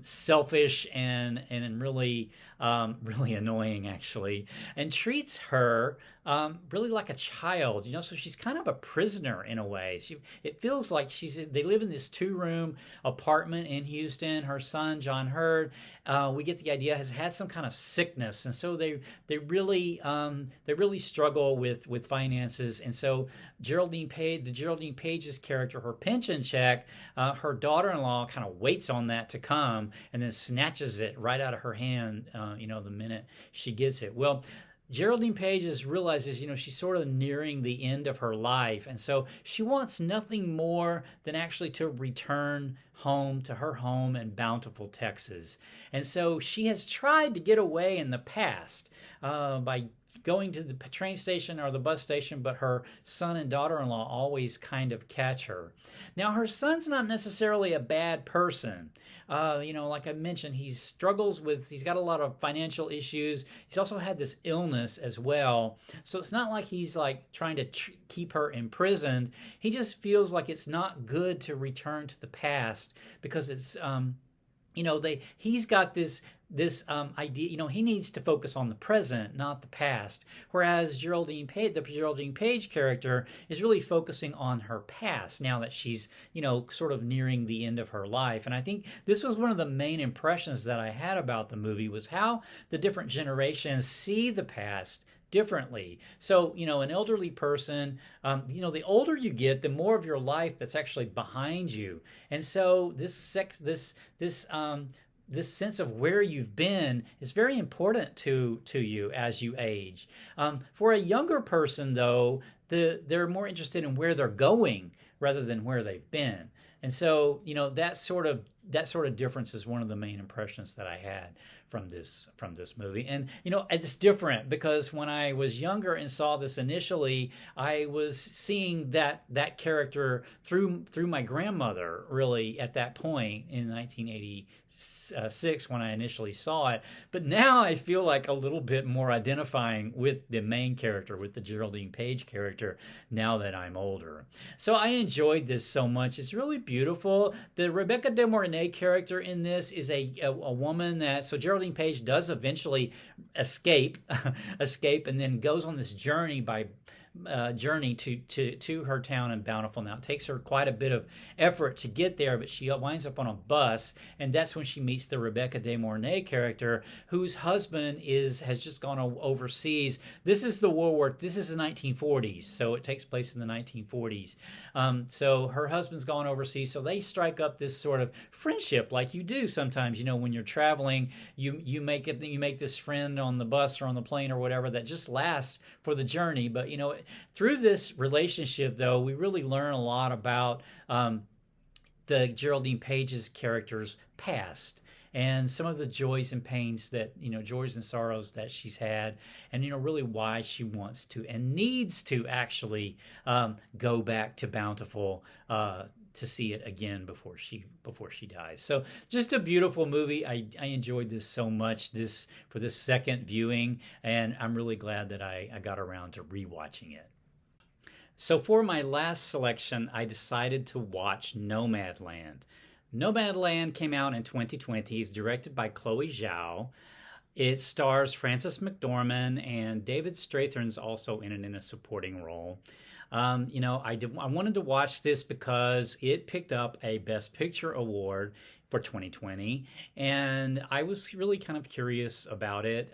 Speaker 1: selfish and really really annoying actually, and treats her really like a child, So she's kind of a prisoner in a way. It feels like they live in this 2-room apartment in Houston. Her son John Hurd, we get the idea, has had some kind of sickness, and so they really struggle with finances. And so Geraldine Page's character, her pension check, her daughter-in-law kind of waits on that to come and then snatches it right out of her hand, the minute she gets it. Well, Geraldine Page realizes, she's sort of nearing the end of her life. And so she wants nothing more than actually to return home to her home in Bountiful, Texas. And so she has tried to get away in the past by going to the train station or the bus station, but her son and daughter-in-law always kind of catch her. Now, her son's not necessarily a bad person. Like I mentioned, he's got a lot of financial issues. He's also had this illness as well. So it's not like he's like trying to keep her imprisoned. He just feels like it's not good to return to the past because it's, he's got this idea, he needs to focus on the present, not the past. Whereas the Geraldine Page character is really focusing on her past now that she's, sort of nearing the end of her life. And I think this was one of the main impressions that I had about the movie, was how the different generations see the past differently. So, an elderly person, the older you get, the more of your life that's actually behind you. And so this sense of where you've been is very important to you as you age. For a younger person, though, they're more interested in where they're going rather than where they've been. And so, that sort of difference is one of the main impressions that I had from this movie. And it's different because when I was younger and saw this initially, I was seeing that character through my grandmother, really, at that point in 1986 when I initially saw it. But now I feel like a little bit more identifying with the main character, with the Geraldine Page character, now that I'm older. So I enjoyed this so much. It's really beautiful. The Rebecca De Mornay character in this is a woman so Geraldine Page does eventually escape and then goes on this journey to her town in Bountiful. Now, it takes her quite a bit of effort to get there, but she winds up on a bus, and that's when she meets the Rebecca De Mornay character, whose husband has just gone overseas. This is the 1940s, so it takes place in the 1940s. So her husband's gone overseas, so they strike up this sort of friendship, like you do sometimes. When you're traveling, you make this friend on the bus or on the plane or whatever that just lasts for the journey. But through this relationship, though, we really learn a lot about the Geraldine Page's character's past and some of the joys and pains that, joys and sorrows that she's had, and, really why she wants to and needs to actually go back to Bountiful to see it again before she dies. So just a beautiful movie. I enjoyed this so much for this second viewing, and I'm really glad that I got around to rewatching it. So for my last selection, I decided to watch Nomadland. Nomadland came out in 2020. It's directed by Chloe Zhao. It stars Frances McDormand, and David Strathairn's also in it in a supporting role. I wanted to watch this because it picked up a Best Picture award for 2020, and I was really kind of curious about it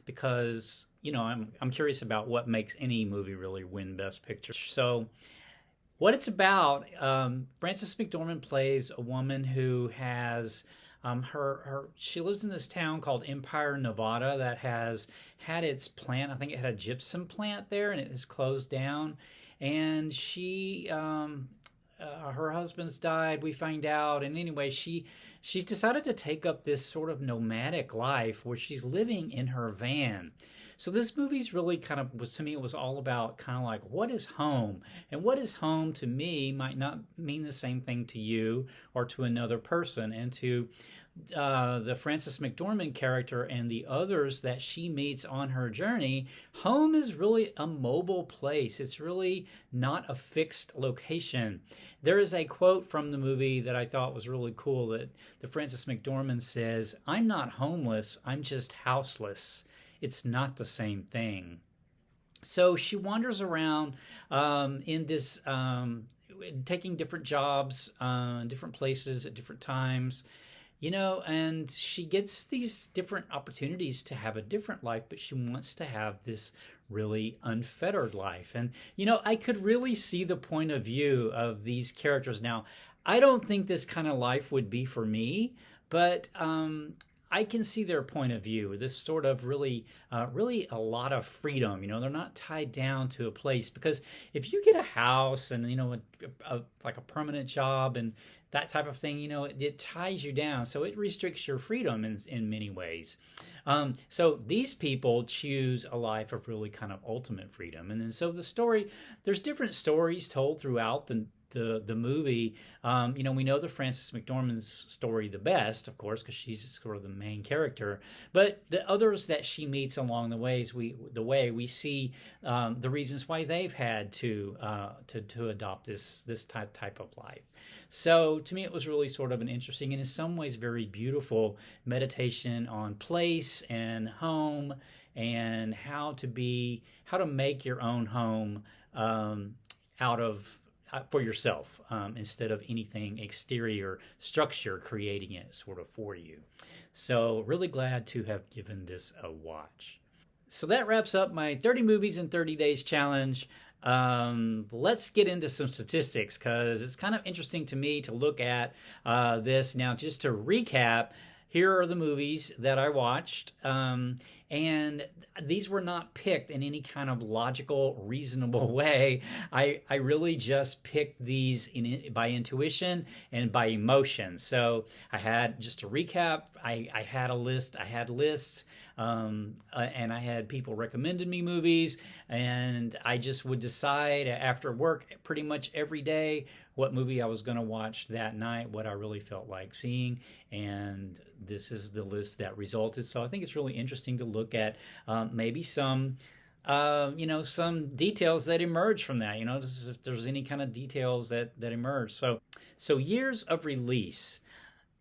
Speaker 1: because I'm curious about what makes any movie really win Best Picture. So, what it's about, Frances McDormand plays a woman who has she lives in this town called Empire, Nevada, that has had its plant. I think it had a gypsum plant there, and it has closed down. And her husband's died, we find out. And anyway, she's decided to take up this sort of nomadic life where she's living in her van. So this movie's really it was all about kind of like, what is home? And what is home to me might not mean the same thing to you or to another person. And to the Frances McDormand character and the others that she meets on her journey, home is really a mobile place. It's really not a fixed location. There is a quote from the movie that I thought was really cool that the Frances McDormand says, "I'm not homeless, I'm just houseless. It's not the same thing." So she wanders around in this, taking different jobs, different places at different times, and she gets these different opportunities to have a different life, but she wants to have this really unfettered life. And, I could really see the point of view of these characters. Now, I don't think this kind of life would be for me, but I can see their point of view. This sort of really a lot of freedom. They're not tied down to a place, because if you get a house and like a permanent job and that type of thing, it ties you down. So it restricts your freedom in many ways. So these people choose a life of really kind of ultimate freedom. And then so there's different stories told throughout the movie. We know the Frances McDormand's story the best, of course, because she's sort of the main character. But the others that she meets along the way, we see the reasons why they've had to adopt this type of life. So to me, it was really sort of an interesting and in some ways very beautiful meditation on place and home and how to make your own home for yourself instead of anything exterior structure creating it sort of for you. So really glad to have given this a watch. So that wraps up my 30 movies in 30 days challenge. Let's get into some statistics, because it's kind of interesting to me to look at this. Now, just to recap, here are the movies that I watched, and these were not picked in any kind of logical, reasonable way. I really just picked these by intuition and by emotion. So I had, just to recap, I had a list. I had lists, and I had people recommended me movies, and I just would decide after work pretty much every day what movie I was going to watch that night, what I really felt like seeing, and this is the list that resulted. So I think it's really interesting to look at maybe some details that emerge from that, if there's any kind of details that emerge. So years of release.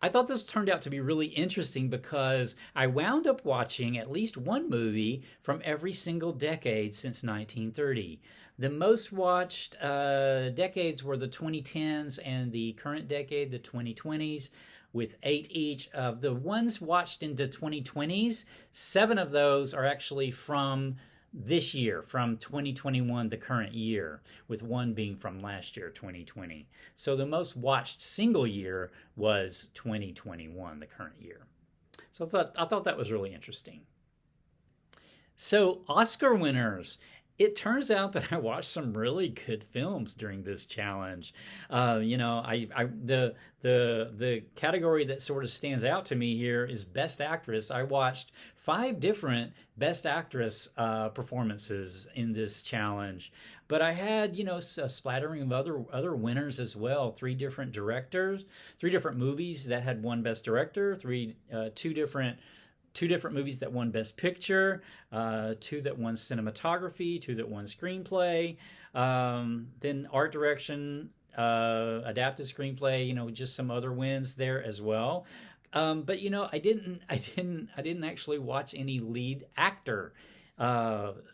Speaker 1: I thought this turned out to be really interesting because I wound up watching at least one movie from every single decade since 1930. The most watched decades were the 2010s and the current decade, the 2020s, with 8 each. Of the ones watched into 2020s, 7 of those are actually from this year, from 2021, the current year, with 1 being from last year, 2020. So the most watched single year was 2021, the current year. So I thought that was really interesting. So Oscar winners. It turns out that I watched some really good films during this challenge. The category that sort of stands out to me here is Best Actress. I watched 5 different Best Actress performances in this challenge, but I had a splattering of other winners as well. 3 different directors, 3 different movies that had won Best Director, two different movies that won Best Picture, 2 that won Cinematography, 2 that won Screenplay, then Art Direction, Adapted Screenplay, just some other wins there as well. But I didn't actually watch any lead actor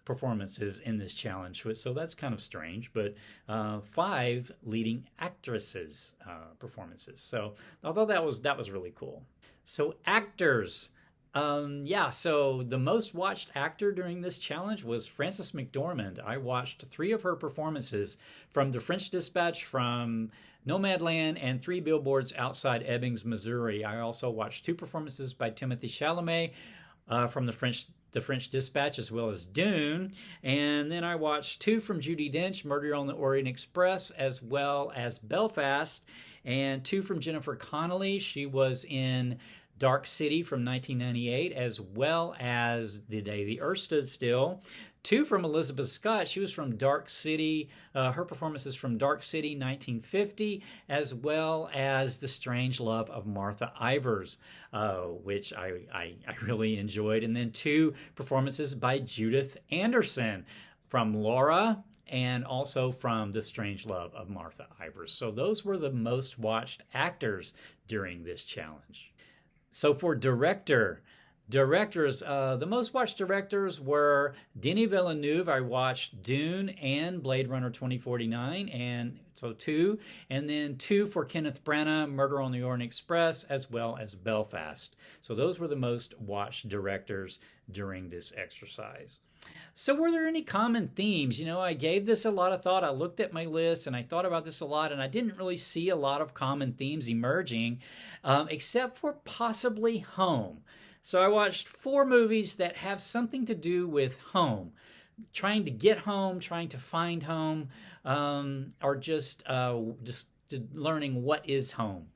Speaker 1: performances in this challenge, so that's kind of strange. But 5 leading actresses performances. So I thought that was really cool. So actors. So the most watched actor during this challenge was Frances McDormand. I watched 3 of her performances from The French Dispatch, from Nomadland, and 3 Billboards Outside Ebbing, Missouri. I also watched 2 performances by Timothée Chalamet from The French Dispatch, as well as Dune. And then I watched 2 from Judi Dench, Murder on the Orient Express, as well as Belfast, and 2 from Jennifer Connelly. She was in Dark City from 1998, as well as The Day the Earth Stood Still. 2 from Elizabeth Scott. She was from Dark City. Her performance is from Dark City 1950, as well as The Strange Love of Martha Ivers, which I really enjoyed. And then 2 performances by Judith Anderson from Laura, and also from The Strange Love of Martha Ivers. So those were the most watched actors during this challenge. So for directors, the most watched directors were Denis Villeneuve. I watched Dune and Blade Runner 2049, and so 2. And then 2 for Kenneth Branagh, Murder on the Orient Express, as well as Belfast. So those were the most watched directors during this exercise. So were there any common themes? I gave this a lot of thought. I looked at my list and I thought about this a lot, and I didn't really see a lot of common themes emerging, except for possibly home. So I watched 4 movies that have something to do with home, trying to get home, trying to find home, or just learning what is home.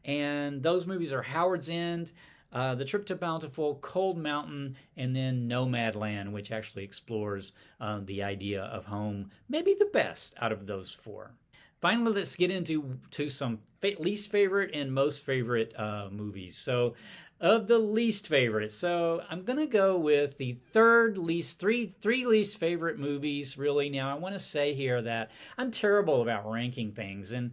Speaker 1: And those movies are Howard's End, The Trip to Bountiful, Cold Mountain, and then Nomadland, which actually explores the idea of home, maybe the best out of those 4. Finally, let's get into some least favorite and most favorite movies. So, of the least favorite, so I'm gonna go with the three least favorite movies. Really, now I want to say here that I'm terrible about ranking things, and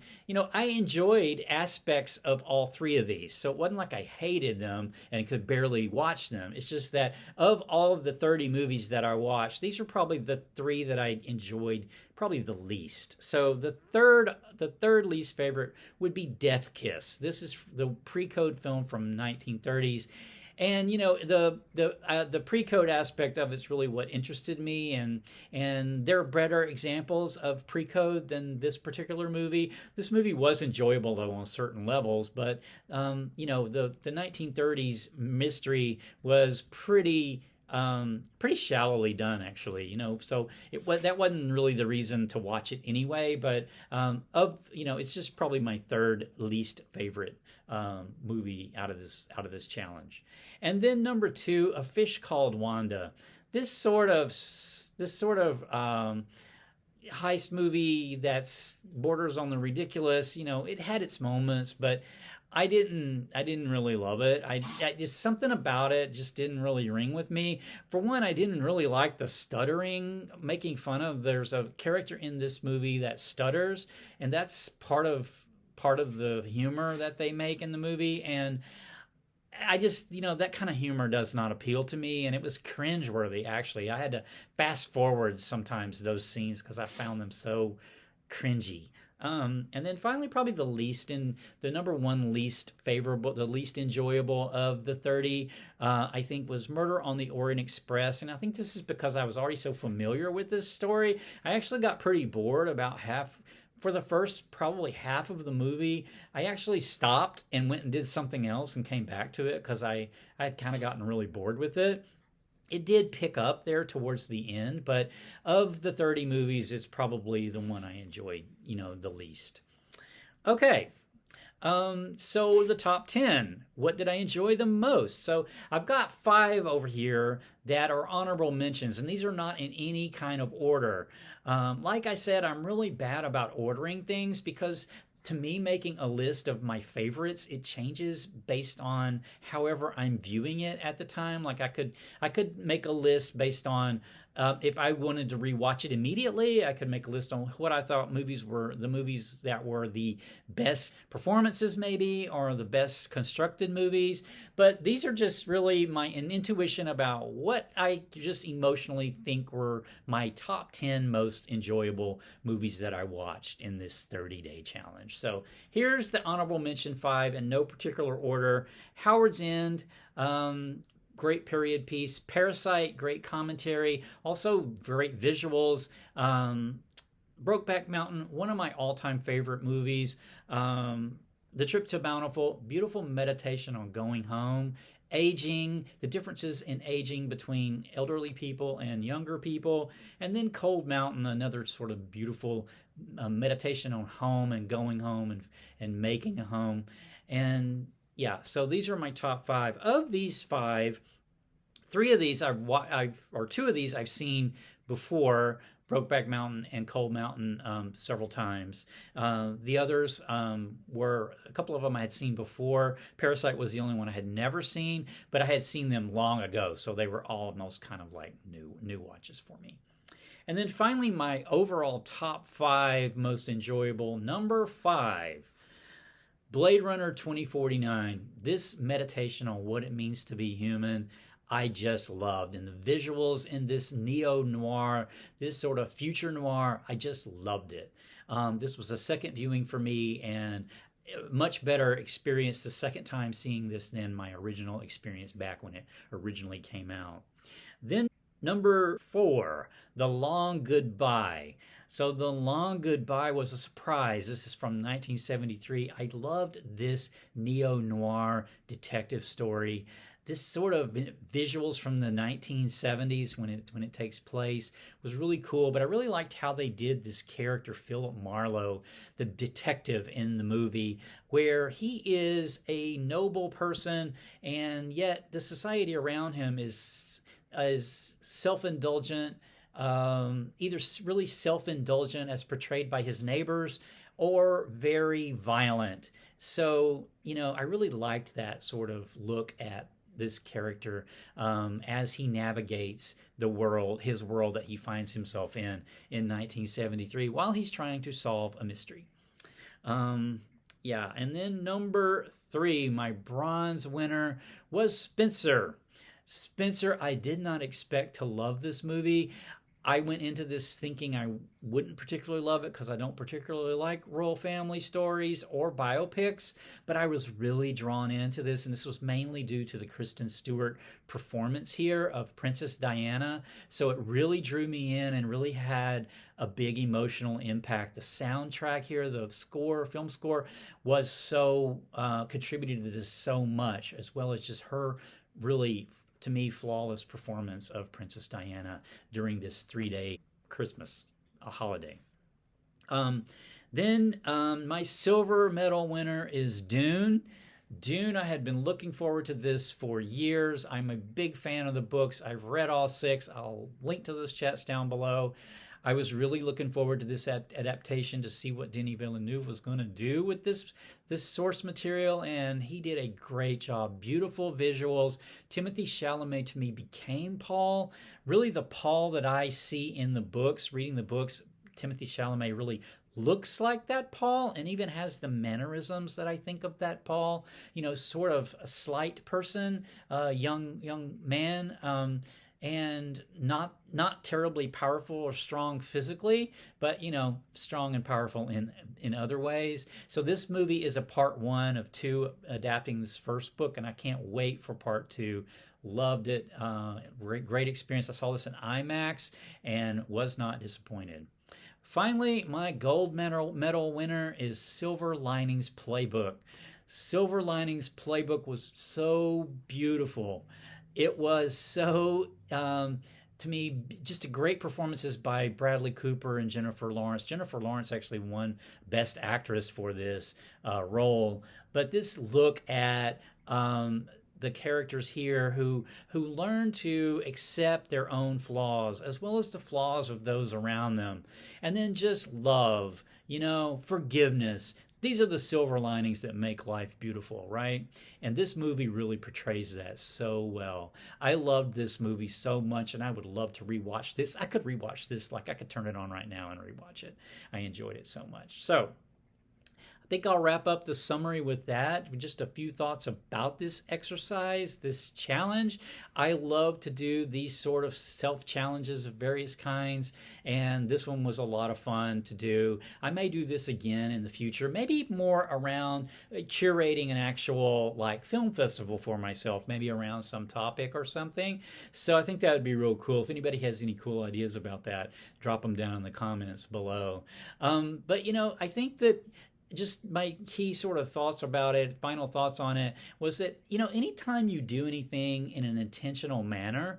Speaker 1: I enjoyed aspects of all 3 of these, so it wasn't like I hated them and could barely watch them. It's just that of all of the 30 movies that I watched, these are probably the 3 that I enjoyed probably the least. So the third least favorite would be Death Kiss. This is the pre-code film from 1930s. And the pre-code aspect of it's really what interested me, and there are better examples of pre-code than this particular movie. This movie was enjoyable though on certain levels, but the 1930s mystery was pretty shallowly done, actually, so that wasn't really the reason to watch it anyway. But it's just probably my 3rd least favorite movie out of this challenge. And then number 2, A Fish Called Wanda. This sort of heist movie that's borders on the ridiculous. It had its moments, but I didn't really love it. I just something about it just didn't really ring with me. For one, I didn't really like the stuttering, making fun of. There's a character in this movie that stutters, and that's part of the humor that they make in the movie. And I just, that kind of humor does not appeal to me, and it was cringeworthy. Actually, I had to fast forward sometimes those scenes because I found them so cringy. And then finally, probably the number 1 least favorable, the least enjoyable of the 30, I think was Murder on the Orient Express. And I think this is because I was already so familiar with this story. I actually got pretty bored about for the first probably half of the movie. I actually stopped and went and did something else and came back to it because I had kind of gotten really bored with it. It did pick up there towards the end, but of the 30 movies, it's probably the one I enjoyed, the least. Okay, so the top 10. What did I enjoy the most? So I've got 5 over here that are honorable mentions, and these are not in any kind of order. Like I said, I'm really bad about ordering things because to me, making a list of my favorites, it changes based on however I'm viewing it at the time. Like I could make a list based on If I wanted to rewatch it immediately, I could make a list on what I thought movies were the movies that were the best performances, maybe, or the best constructed movies. But these are just really an intuition about what I just emotionally think were my top 10 most enjoyable movies that I watched in this 30-day challenge. So here's the honorable mention 5 in no particular order. Howard's End, great period piece. Parasite, great commentary. Also great visuals. Brokeback Mountain, one of my all-time favorite movies. The Trip to Bountiful, beautiful meditation on going home. Aging, the differences in aging between elderly people and younger people. And then Cold Mountain, another sort of beautiful meditation on home and going home and making a home. And yeah, so these are my top 5. Of these 5, 3 of these or 2 of these I've seen before, Brokeback Mountain and Cold Mountain, several times. The others were, a couple of them I had seen before. Parasite was the only one I had never seen, but I had seen them long ago, so they were almost kind of like new watches for me. And then finally, my overall top 5 most enjoyable. Number 5, Blade Runner 2049. This meditation on what it means to be human, I just loved. And the visuals in this neo-noir, this sort of future noir, I just loved it. This was a second viewing for me, and much better experience the second time seeing this than my original experience back when it originally came out. Then number 4, The Long Goodbye. So The Long Goodbye was a surprise. This is from 1973. I loved this neo-noir detective story. This sort of visuals from the 1970s when it takes place was really cool, but I really liked how they did this character, Philip Marlowe, the detective in the movie, where he is a noble person, and yet the society around him is self-indulgent, either really self-indulgent as portrayed by his neighbors, or very violent. So, I really liked that sort of look at this character as he navigates his world that he finds himself in 1973 while he's trying to solve a mystery. And then number 3, my bronze winner was Spencer. Spencer, I did not expect to love this movie. I went into this thinking I wouldn't particularly love it because I don't particularly like royal family stories or biopics, but I was really drawn into this, and this was mainly due to the Kristen Stewart performance here of Princess Diana. So it really drew me in and really had a big emotional impact. The soundtrack here, the film score, was so contributed to this so much, as well as just her really, to me, flawless performance of Princess Diana during this 3-day Christmas holiday. Then my silver medal winner is Dune. Dune, I had been looking forward to this for years. I'm a big fan of the books. I've read all 6. I'll link to those chats down below. I was really looking forward to this adaptation to see what Denis Villeneuve was going to do with this source material, and he did a great job. Beautiful visuals. Timothée Chalamet, to me, became Paul. Really the Paul that I see in the books. Reading the books, Timothée Chalamet really looks like that Paul, and even has the mannerisms that I think of that Paul. Sort of a slight person, young man, and not terribly powerful or strong physically, but strong and powerful in other ways. So this movie is a part 1 of 2 adapting this first book, and I can't wait for part 2. Loved it. Great experience. I saw this in IMAX and was not disappointed. Finally, my gold medal winner is Silver Linings Playbook. Silver Linings Playbook was so beautiful. It was so, to me, just a great performances by Bradley Cooper and Jennifer Lawrence. Jennifer Lawrence actually won Best Actress for this role. But this look at the characters here who learn to accept their own flaws as well as the flaws of those around them. And then just love, forgiveness, these are the silver linings that make life beautiful, right? And this movie really portrays that so well. I loved this movie so much, and I would love to rewatch this. I could rewatch this, like I could turn it on right now and rewatch it. I enjoyed it so much. So I think I'll wrap up the summary with that. Just a few thoughts about this exercise, this challenge. I love to do these sort of self-challenges of various kinds, and this one was a lot of fun to do. I may do this again in the future, maybe more around curating an actual like film festival for myself, maybe around some topic or something. So I think that would be real cool. If anybody has any cool ideas about that, drop them down in the comments below. But I think that just my key sort of thoughts about it, final thoughts on it, was that, anytime you do anything in an intentional manner,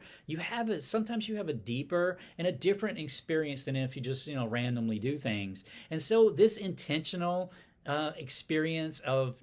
Speaker 1: sometimes you have a deeper and a different experience than if you just, randomly do things. And so this intentional experience of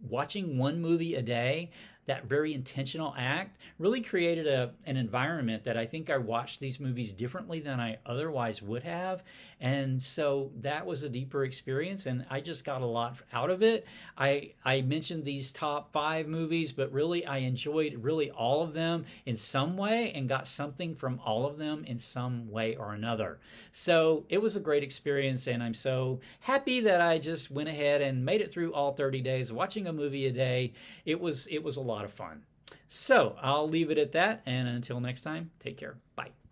Speaker 1: watching one movie a day, that very intentional act, really created an environment that I think I watched these movies differently than I otherwise would have. And so that was a deeper experience, and I just got a lot out of it. I mentioned these top 5 movies, but really I enjoyed really all of them in some way and got something from all of them in some way or another. So it was a great experience, and I'm so happy that I just went ahead and made it through all 30 days watching a movie a day. It was a lot of fun. So I'll leave it at that, and until next time, take care. Bye.